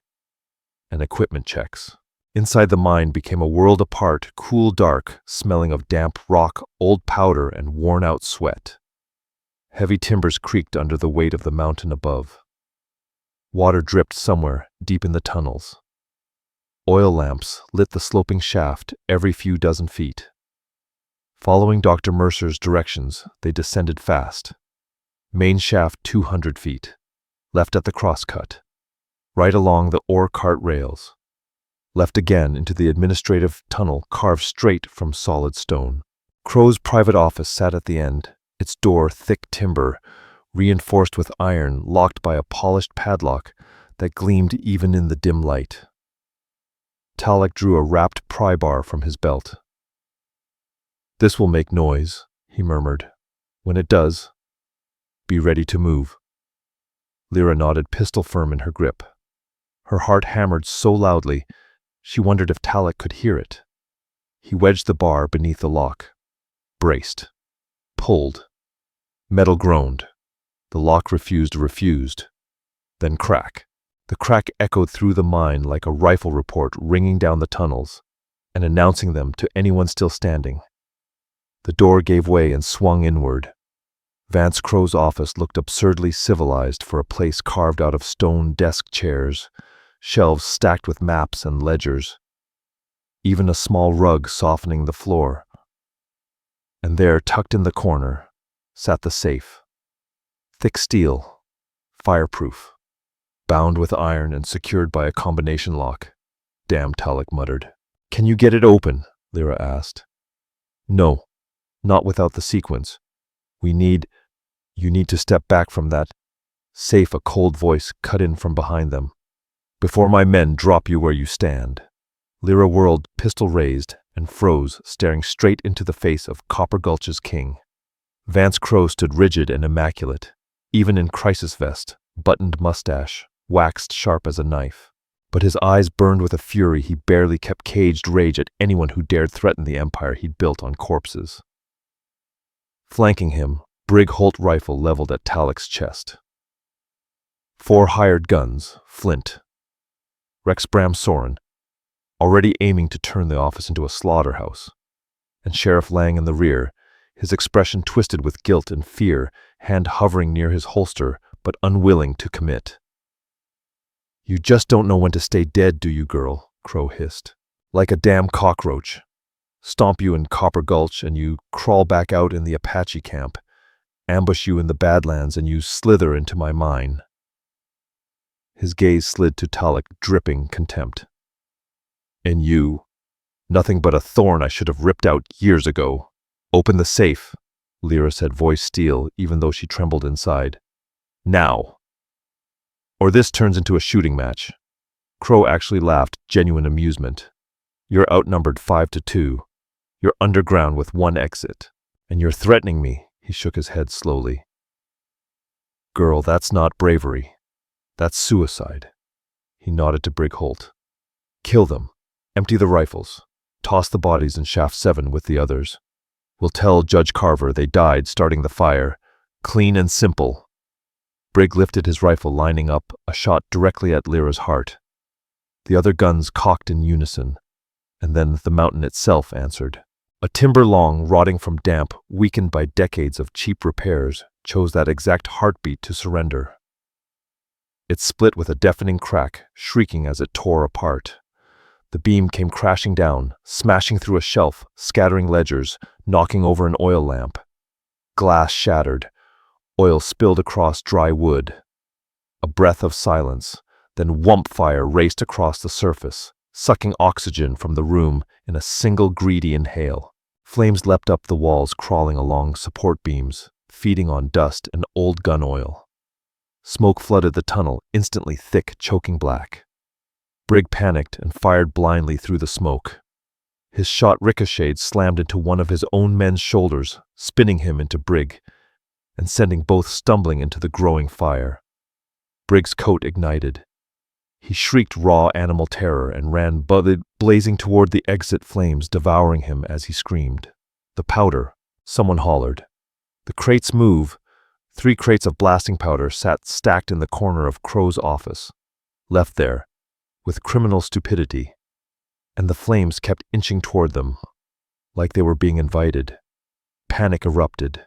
and equipment checks. Inside the mine became a world apart, cool, dark, smelling of damp rock, old powder, and worn-out sweat. Heavy timbers creaked under the weight of the mountain above. Water dripped somewhere deep in the tunnels. Oil lamps lit the sloping shaft every few dozen feet. Following Dr. Mercer's directions, they descended fast. Main shaft 200 feet. Left at the crosscut. Right along the ore cart rails. Left again into the administrative tunnel carved straight from solid stone. Crow's private office sat at the end, its door thick timber, reinforced with iron, locked by a polished padlock that gleamed even in the dim light. Talic drew a wrapped pry bar from his belt. "This will make noise," he murmured. "When it does, be ready to move." Lyra nodded, pistol firm in her grip. Her heart hammered so loudly, she wondered if Talic could hear it. He wedged the bar beneath the lock. Braced. Pulled. Metal groaned. The lock refused. Then crack. The crack echoed through the mine like a rifle report ringing down the tunnels and announcing them to anyone still standing. The door gave way and swung inward. Vance Crow's office looked absurdly civilized for a place carved out of stone desk chairs, shelves stacked with maps and ledgers, even a small rug softening the floor. And there, tucked in the corner, sat the safe. Thick steel, fireproof, bound with iron and secured by a combination lock. "Damn," Talic muttered. "Can you get it open?" Lyra asked. "No, not without the sequence. You need to step back from that safe," a cold voice cut in from behind them. "Before my men drop you where you stand." Lyra whirled, pistol raised, and froze, staring straight into the face of Copper Gulch's king. Vance Crow stood rigid and immaculate, even in crisis vest, buttoned mustache, waxed sharp as a knife. But his eyes burned with a fury he barely kept caged rage at anyone who dared threaten the empire he'd built on corpses. Flanking him, Brig Holt rifle leveled at Talic's chest. 4 hired guns, Flint. Rex Bram Soren, already aiming to turn the office into a slaughterhouse. And Sheriff Lang in the rear, his expression twisted with guilt and fear, hand hovering near his holster, but unwilling to commit. "You just don't know when to stay dead, do you, girl?" Crow hissed. "Like a damn cockroach. Stomp you in Copper Gulch and you crawl back out in the Apache camp. Ambush you in the Badlands and you slither into my mine." His gaze slid to Talic, dripping contempt. "And you? Nothing but a thorn I should have ripped out years ago." "Open the safe," Lyra said, voice steel, even though she trembled inside. "Now. Or this turns into a shooting match." Crow actually laughed, genuine amusement. You're outnumbered 5-2. You're underground with one exit. And you're threatening me." He shook his head slowly. "Girl, that's not bravery. That's suicide." He nodded to Brig Holt. "Kill them. Empty the rifles. Toss the bodies in shaft 7 with the others. We'll tell Judge Carver they died starting the fire. Clean and simple." Brig lifted his rifle, lining up a shot directly at Lyra's heart. The other guns cocked in unison, and then the mountain itself answered. A timber long, rotting from damp, weakened by decades of cheap repairs, chose that exact heartbeat to surrender. It split with a deafening crack, shrieking as it tore apart. The beam came crashing down, smashing through a shelf, scattering ledgers, knocking over an oil lamp. Glass shattered. Oil spilled across dry wood. A breath of silence, then whump fire raced across the surface, sucking oxygen from the room in a single greedy inhale. Flames leapt up the walls, crawling along support beams, feeding on dust and old gun oil. Smoke flooded the tunnel, instantly thick, choking black. Brig panicked and fired blindly through the smoke. His shot ricocheted, slammed into one of his own men's shoulders, spinning him into Brig, and sending both stumbling into the growing fire. Brig's coat ignited. He shrieked raw animal terror and ran blazing toward the exit flames, devouring him as he screamed. "The powder," someone hollered. "The crates move." 3 crates of blasting powder sat stacked in the corner of Crow's office, left there, with criminal stupidity, and the flames kept inching toward them, like they were being invited. Panic erupted.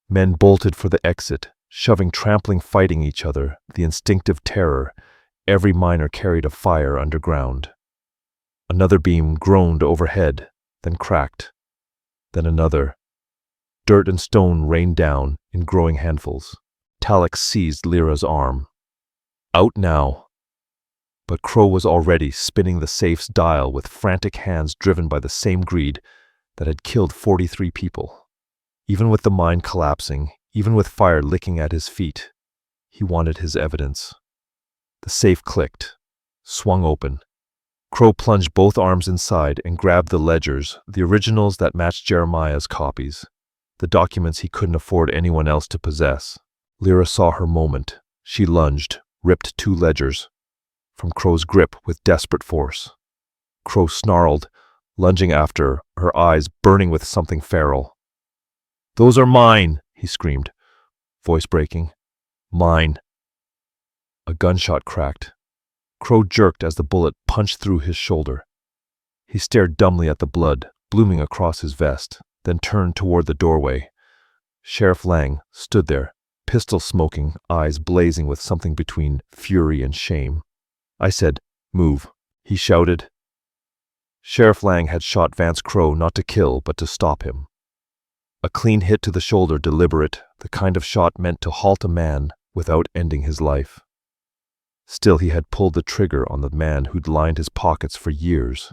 Men bolted for the exit, shoving, trampling, fighting each other, the instinctive terror. Every miner carried a fire underground. Another beam groaned overhead, then cracked. Then another. Dirt and stone rained down in growing handfuls. Talic seized Lyra's arm. Out now. But Crow was already spinning the safe's dial with frantic hands driven by the same greed that had killed 43 people. Even with the mine collapsing, even with fire licking at his feet, he wanted his evidence. The safe clicked, swung open. Crow plunged both arms inside and grabbed the ledgers, the originals that matched Jeremiah's copies, the documents he couldn't afford anyone else to possess. Lyra saw her moment. She lunged, ripped 2 ledgers from Crow's grip with desperate force. Crow snarled, lunging after, her eyes burning with something feral. "Those are mine," he screamed, voice breaking. "Mine." A gunshot cracked. Crow jerked as the bullet punched through his shoulder. He stared dumbly at the blood, blooming across his vest, then turned toward the doorway. Sheriff Lang stood there, pistol smoking, eyes blazing with something between fury and shame. "I said, move," he shouted. Sheriff Lang had shot Vance Crow not to kill, but to stop him. A clean hit to the shoulder, deliberate, the kind of shot meant to halt a man without ending his life. Still, he had pulled the trigger on the man who'd lined his pockets for years.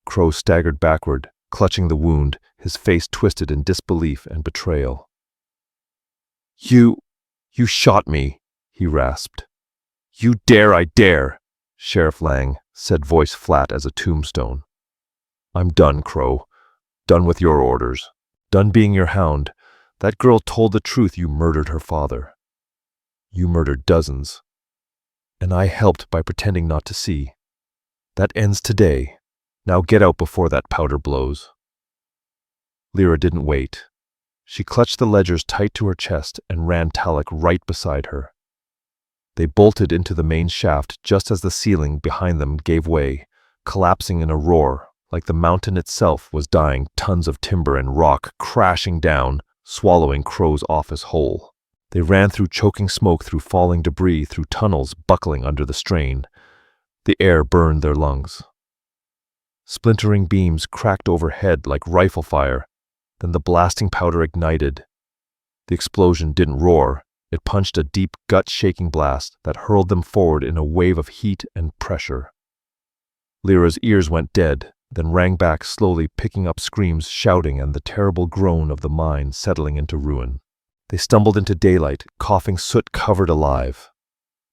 Crow staggered backward, clutching the wound, his face twisted in disbelief and betrayal. You shot me," he rasped. "You dare, I dare," Sheriff Lang said, voice flat as a tombstone. "I'm done, Crow. Done with your orders. Done being your hound. That girl told the truth. You murdered her father. You murdered dozens. And I helped by pretending not to see. That ends today. Now get out before that powder blows." Lyra didn't wait. She clutched the ledgers tight to her chest and ran Talic right beside her. They bolted into the main shaft just as the ceiling behind them gave way, collapsing in a roar, like the mountain itself was dying, tons of timber and rock crashing down, swallowing Crow's office whole. They ran through choking smoke, through falling debris, through tunnels buckling under the strain. The air burned their lungs. Splintering beams cracked overhead like rifle fire. Then the blasting powder ignited. The explosion didn't roar. It punched a deep, gut-shaking blast that hurled them forward in a wave of heat and pressure. Lyra's ears went dead, then rang back slowly, picking up screams, shouting, and the terrible groan of the mine settling into ruin. They stumbled into daylight, coughing soot-covered alive.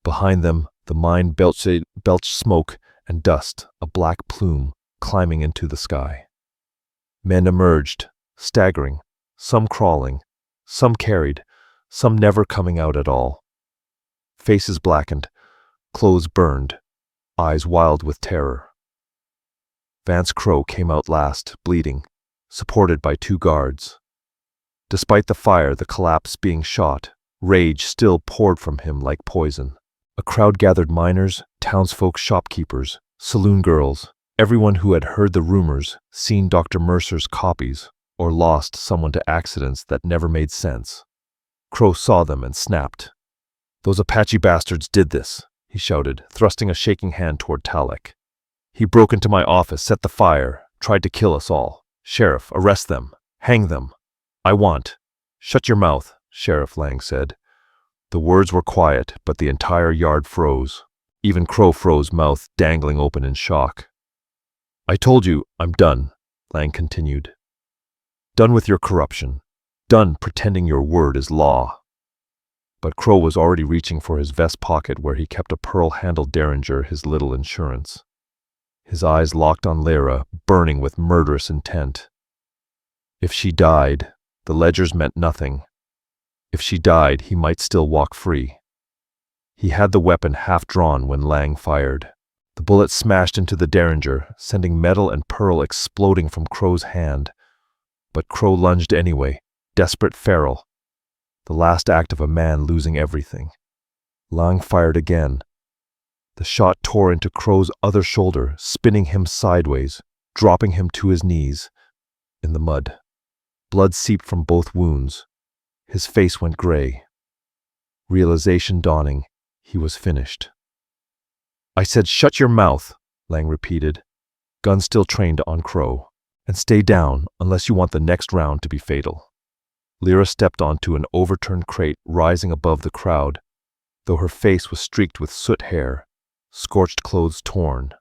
Behind them, the mine belched smoke, and dust, a black plume, climbing into the sky. Men emerged, staggering, some crawling, some carried, some never coming out at all. Faces blackened, clothes burned, eyes wild with terror. Vance Crowe came out last, bleeding, supported by 2 guards. Despite the fire, the collapse being shot, rage still poured from him like poison. A crowd gathered: miners, townsfolk, shopkeepers, saloon girls, everyone who had heard the rumors, seen Dr. Mercer's copies, or lost someone to accidents that never made sense. Crowe saw them and snapped. "Those Apache bastards did this," he shouted, thrusting a shaking hand toward Talic. "He broke into my office, set the fire, tried to kill us all. Sheriff, arrest them. Hang them. I want—" "Shut your mouth," Sheriff Lang said. The words were quiet, but the entire yard froze. Even Crowe froze, mouth dangling open in shock. "I told you, I'm done," Lang continued. "Done with your corruption. Done pretending your word is law." But Crowe was already reaching for his vest pocket where he kept a pearl-handled derringer, his little insurance. His eyes locked on Lyra, burning with murderous intent. If she died, the ledgers meant nothing. If she died, he might still walk free. He had the weapon half drawn when Lang fired. The bullet smashed into the derringer, sending metal and pearl exploding from Crowe's hand. But Crowe lunged anyway, desperate, feral. The last act of a man losing everything. Lang fired again. The shot tore into Crowe's other shoulder, spinning him sideways, dropping him to his knees, in the mud. Blood seeped from both wounds. His face went gray. Realization dawning, he was finished. "I said shut your mouth," Lang repeated, gun still trained on Crowe. "And stay down unless you want the next round to be fatal." Lyra stepped onto an overturned crate rising above the crowd, though her face was streaked with soot hair, scorched clothes torn.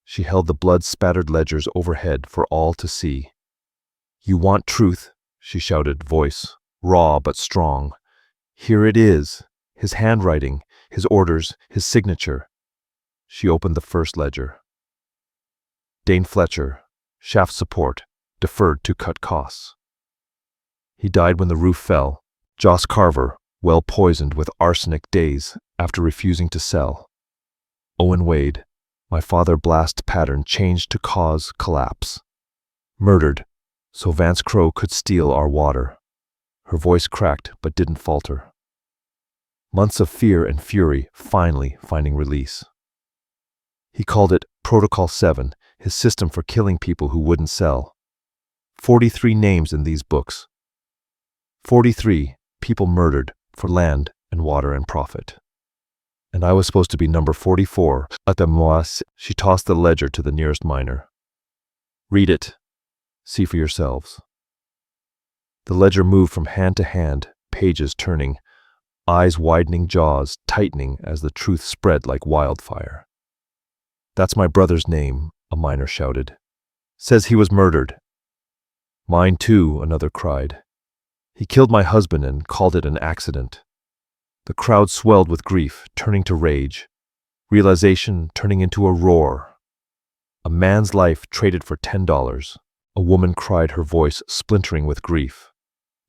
She held the blood-spattered ledgers overhead for all to see. "You want truth," she shouted, voice raw but strong. "Here it is, his handwriting, his orders, his signature." She opened the first ledger. "Dane Fletcher, shaft support, deferred to cut costs." He died when the roof fell. Joss Carver, well poisoned with arsenic days after refusing to sell. Owen Wade, my father blast pattern changed to cause collapse. Murdered, so Vance Crowe could steal our water. Her voice cracked but didn't falter. Months of fear and fury finally finding release. He called it Protocol 7, his system for killing people who wouldn't sell. 43 names in these books. 43 people murdered for land and water and profit. And I was supposed to be number 44. She tossed the ledger to the nearest miner. "Read it. See for yourselves." The ledger moved from hand to hand, pages turning, eyes widening, jaws tightening as the truth spread like wildfire. "That's my brother's name," a miner shouted. "Says he was murdered." "Mine too," another cried. "He killed my husband and called it an accident." The crowd swelled with grief, turning to rage. Realization turning into a roar. A man's life traded for $10. A woman cried, her voice splintering with grief.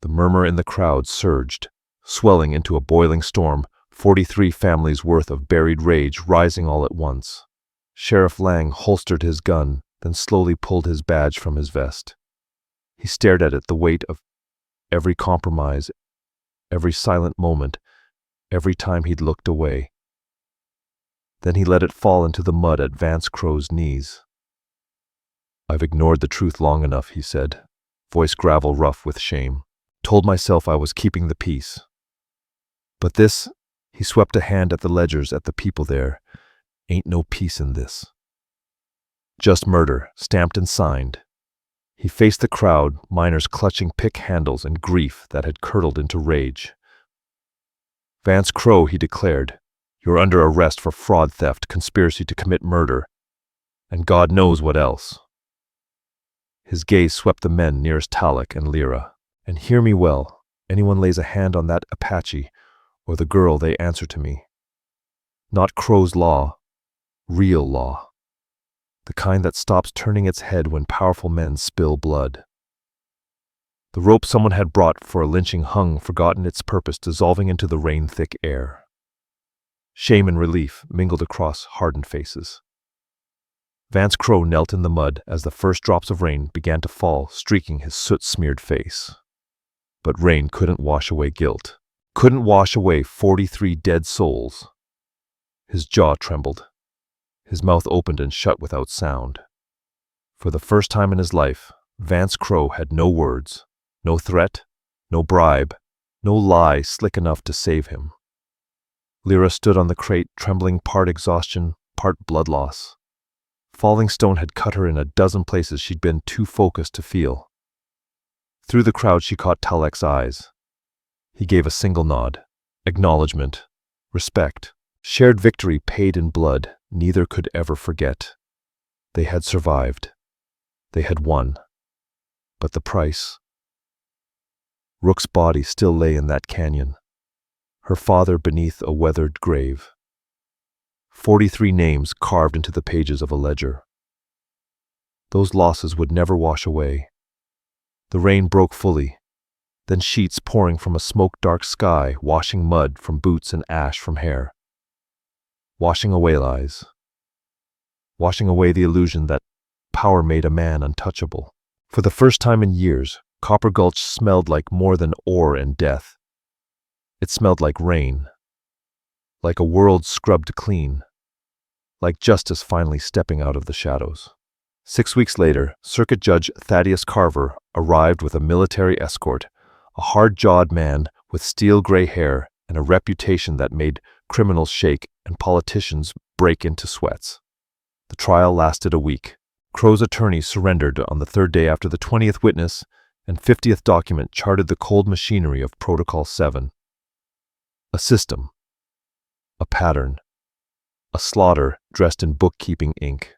The murmur in the crowd surged, swelling into a boiling storm, 43 families' worth of buried rage rising all at once. Sheriff Lang holstered his gun, then slowly pulled his badge from his vest. He stared at it, the weight of every compromise, every silent moment, every time he'd looked away. Then he let it fall into the mud at Vance Crowe's knees. "I've ignored the truth long enough," he said, voice gravel rough with shame. "Told myself I was keeping the peace. But this," he swept a hand at the ledgers, at the people there, "ain't no peace in this. Just murder, stamped and signed." He faced the crowd, miners clutching pick handles, and grief that had curdled into rage. "Vance Crowe," he declared, "you're under arrest for fraud, theft, conspiracy to commit murder, and God knows what else." His gaze swept the men nearest Talic and Lira. "And hear me well, anyone lays a hand on that Apache or the girl, they answer to me. Not Crowe's law, Real law. The kind that stops turning its head when powerful men spill blood. The rope someone had brought for a lynching hung, forgotten its purpose, dissolving into the rain-thick air. Shame and relief mingled across hardened faces. Vance Crowe knelt in the mud as the first drops of rain began to fall, streaking his soot-smeared face. But rain couldn't wash away guilt. Couldn't wash away 43 dead souls. His jaw trembled. His mouth opened and shut without sound. For the first time in his life, Vance Crowe had no words, no threat, no bribe, no lie slick enough to save him. Lyra stood on the crate, trembling, part exhaustion, part blood loss. Falling stone had cut her in a dozen places she'd been too focused to feel. Through the crowd she caught Talic's eyes. He gave a single nod. Acknowledgement. Respect. Shared victory paid in blood neither could ever forget. They had survived. They had won. But the price? Rook's body still lay in that canyon. Her father beneath a weathered grave. 43 names carved into the pages of a ledger. Those losses would never wash away. The rain broke fully, then sheets pouring from a smoke-dark sky, washing mud from boots and ash from hair. Washing away lies. Washing away the illusion that power made a man untouchable. For the first time in years, Copper Gulch smelled like more than ore and death. It smelled like rain. Like a world scrubbed clean. Like justice finally stepping out of the shadows. 6 weeks later, Circuit Judge Thaddeus Carver arrived with a military escort, a hard-jawed man with steel-gray hair and a reputation that made criminals shake and politicians break into sweats. The trial lasted a week. Crowe's attorney surrendered on the third day after the 20th witness and 50th document charted the cold machinery of Protocol 7. A system. A pattern. A slaughter dressed in bookkeeping ink.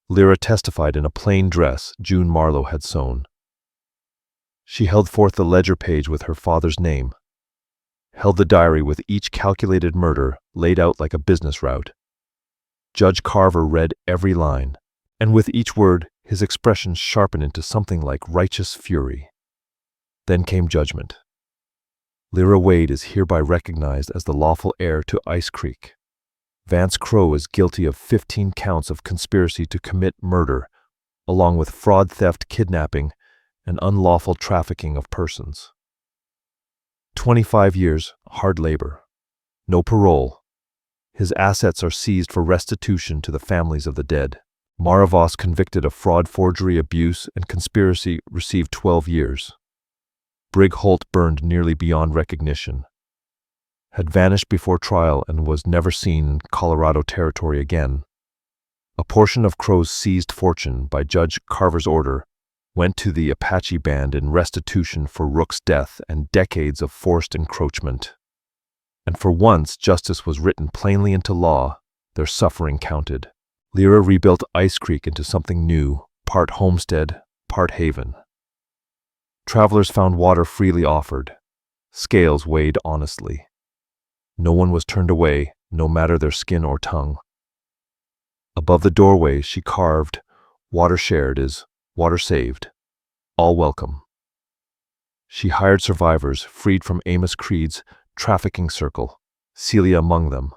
Lyra testified in a plain dress June Marlowe had sewn. She held forth the ledger page with her father's name, held the diary with each calculated murder laid out like a business route. Judge Carver read every line, and with each word his expression sharpened into something like righteous fury. Then came judgment. Lyra Wade is hereby recognized as the lawful heir to Ice Creek. Vance Crowe is guilty of 15 counts of conspiracy to commit murder, along with fraud, theft, kidnapping, and unlawful trafficking of persons. 25 years, hard labor. No parole. His assets are seized for restitution to the families of the dead. Maravos, convicted of fraud, forgery, abuse, and conspiracy, received 12 years. Brig Holt burned nearly beyond recognition. Had vanished before trial and was never seen in Colorado territory again. A portion of Crowe's seized fortune, by Judge Carver's order, went to the Apache band in restitution for Rook's death and decades of forced encroachment. And for once justice was written plainly into law, their suffering counted. Lyra rebuilt Ice Creek into something new, part homestead, part haven. Travelers found water freely offered. Scales weighed honestly. No one was turned away, no matter their skin or tongue. Above the doorway she carved, "Water shared is water saved. All welcome." She hired survivors freed from Amos Creed's trafficking circle, Celia among them,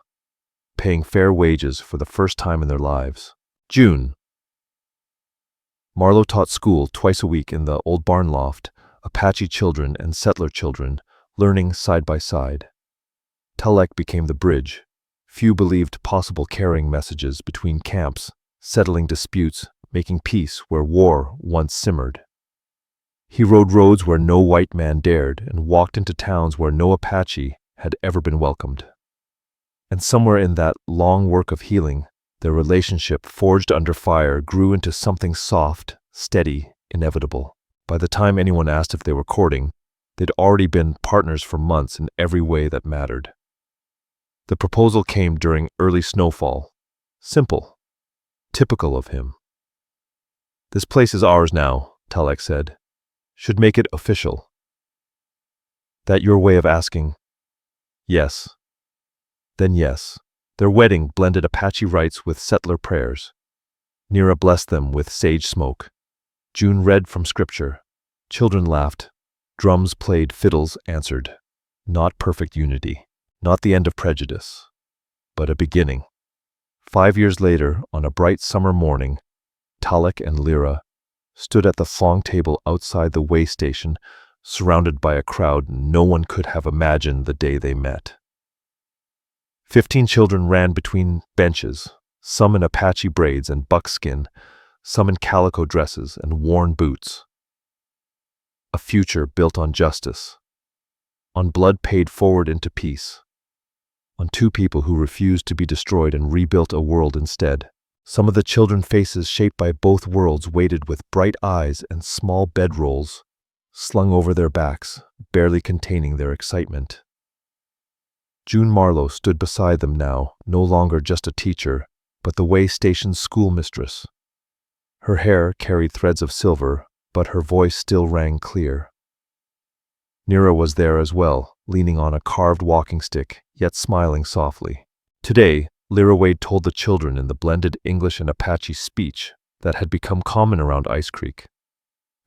paying fair wages for the first time in their lives. June. Marlowe taught school twice a week in the old barn loft, Apache children and settler children, learning side by side. Talic became the bridge. Few believed possible carrying messages between camps, settling disputes, making peace where war once simmered. He rode roads where no white man dared and walked into towns where no Apache had ever been welcomed. And somewhere in that long work of healing, their relationship, forged under fire, grew into something soft, steady, inevitable. By the time anyone asked if they were courting, they'd already been partners for months in every way that mattered. The proposal came during early snowfall. Simple. Typical of him. "This place is ours now," Talic said. "Should make it official." "That your way of asking?" "Yes." "Then yes." Their wedding blended Apache rites with settler prayers. Lira blessed them with sage smoke. June read from scripture. Children laughed. Drums played, fiddles answered. Not perfect unity, not the end of prejudice, but a beginning. 5 years later, on a bright summer morning, Talic and Lyra stood at the long table outside the way station, surrounded by a crowd no one could have imagined the day they met. 15 children ran between benches, some in Apache braids and buckskin, some in calico dresses and worn boots. A future built on justice, on blood paid forward into peace, on 2 people who refused to be destroyed and rebuilt a world instead. Some of the children's faces, shaped by both worlds, waited with bright eyes and small bedrolls slung over their backs, barely containing their excitement. June Marlowe stood beside them now, no longer just a teacher, but the way station's schoolmistress. Her hair carried threads of silver, but her voice still rang clear. Lira was there as well, leaning on a carved walking stick, yet smiling softly. Today, Lyra Wade told the children in the blended English and Apache speech that had become common around Ice Creek.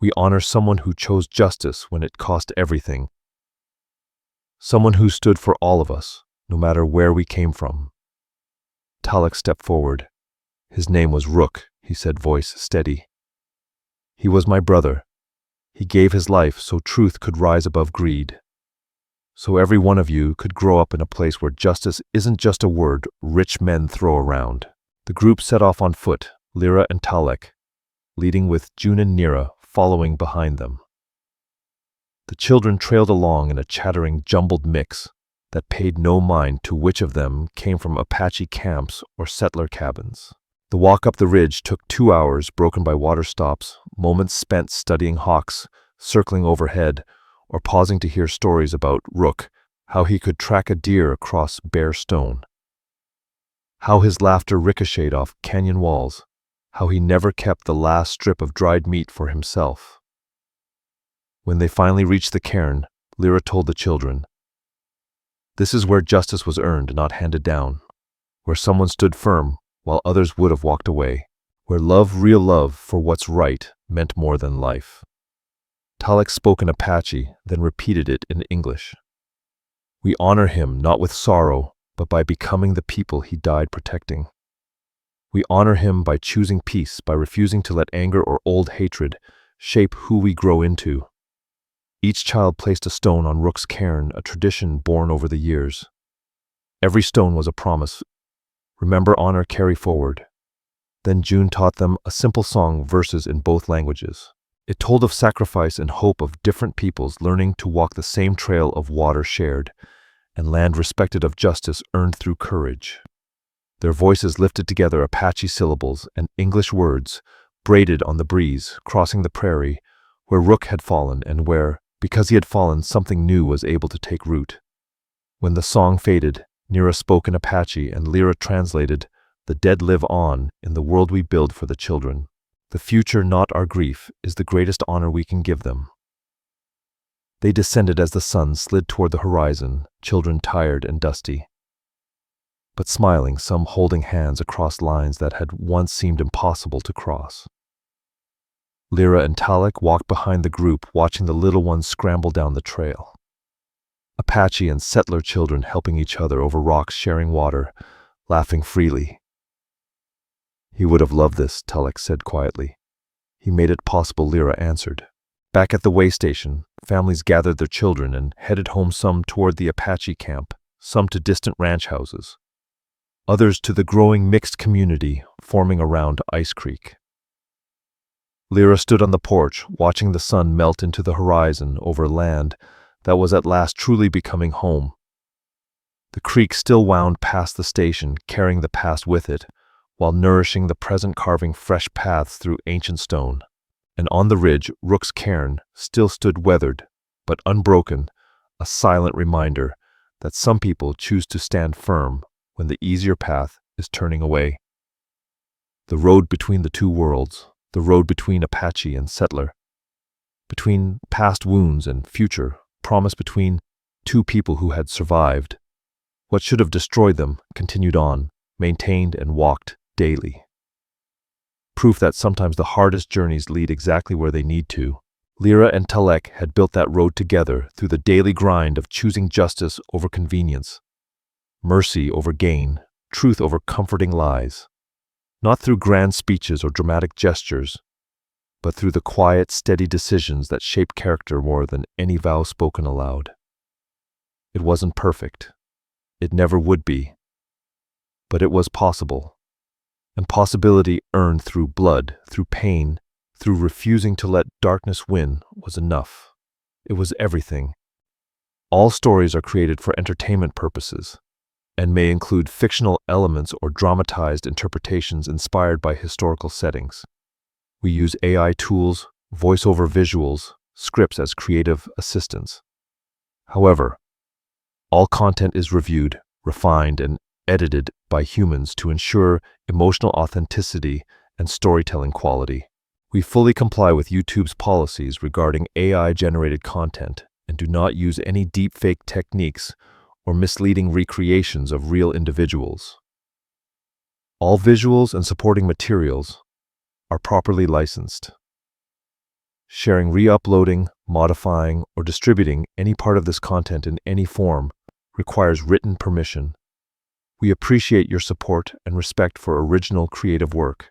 We honor someone who chose justice when it cost everything. Someone who stood for all of us, no matter where we came from. Talic stepped forward. His name was Rook, he said, voice steady. He was my brother. He gave his life so truth could rise above greed. So every one of you could grow up in a place where justice isn't just a word rich men throw around. The group set off on foot, Lyra and Talic, leading with June and Lira following behind them. The children trailed along in a chattering, jumbled mix that paid no mind to which of them came from Apache camps or settler cabins. The walk up the ridge took 2 hours, broken by water stops, moments spent studying hawks circling overhead, or pausing to hear stories about Rook, how he could track a deer across bare stone, how his laughter ricocheted off canyon walls, how he never kept the last strip of dried meat for himself. When they finally reached the cairn, Lyra told the children, "This is where justice was earned, not handed down, where someone stood firm while others would have walked away, where love, real love for what's right, meant more than life." Talic spoke in Apache, then repeated it in English. "We honor him not with sorrow, but by becoming the people he died protecting. We honor him by choosing peace, by refusing to let anger or old hatred shape who we grow into." Each child placed a stone on Rook's cairn, a tradition born over the years. Every stone was a promise. Remember, honor, carry forward. Then June taught them a simple song, verses in both languages. It told of sacrifice and hope of different peoples learning to walk the same trail of water shared, and land respected, of justice earned through courage. Their voices lifted together Apache syllables and English words, braided on the breeze, crossing the prairie, where Rook had fallen and where, because he had fallen, something new was able to take root. When the song faded, Lira spoke in Apache and Lyra translated, "The dead live on in the world we build for the children. The future, not our grief, is the greatest honor we can give them." They descended as the sun slid toward the horizon, children tired and dusty, but smiling, some holding hands across lines that had once seemed impossible to cross. Lyra and Talic walked behind the group, watching the little ones scramble down the trail. Apache and settler children helping each other over rocks, sharing water, laughing freely. "He would have loved this," Talic said quietly. "He made it possible," Lyra answered. Back at the way station, families gathered their children and headed home, some toward the Apache camp, some to distant ranch houses, others to the growing mixed community forming around Ice Creek. Lyra stood on the porch, watching the sun melt into the horizon over land that was at last truly becoming home. The creek still wound past the station, carrying the past with it, while nourishing the present, carving fresh paths through ancient stone. And on the ridge, Rook's cairn still stood, weathered but unbroken, a silent reminder that some people choose to stand firm when the easier path is turning away. The road between the two worlds, the road between Apache and settler, between past wounds and future promise, between two people who had survived, What should have destroyed them continued on, maintained and walked daily. Proof that sometimes the hardest journeys lead exactly where they need to. Lyra and Talic had built that road together through the daily grind of choosing justice over convenience, mercy over gain, truth over comforting lies. Not through grand speeches or dramatic gestures, but through the quiet, steady decisions that shape character more than any vow spoken aloud. It wasn't perfect. It never would be. But it was possible. And possibility earned through blood, through pain, through refusing to let darkness win was enough. It was everything. All stories are created for entertainment purposes and may include fictional elements or dramatized interpretations inspired by historical settings. We use AI tools, voiceover visuals, scripts as creative assistants. However, all content is reviewed, refined, and edited by humans to ensure emotional authenticity and storytelling quality. We fully comply with YouTube's policies regarding AI-generated content and do not use any deepfake techniques or misleading recreations of real individuals. All visuals and supporting materials are properly licensed. Sharing, re-uploading, modifying, or distributing any part of this content in any form requires written permission. We appreciate your support and respect for original creative work.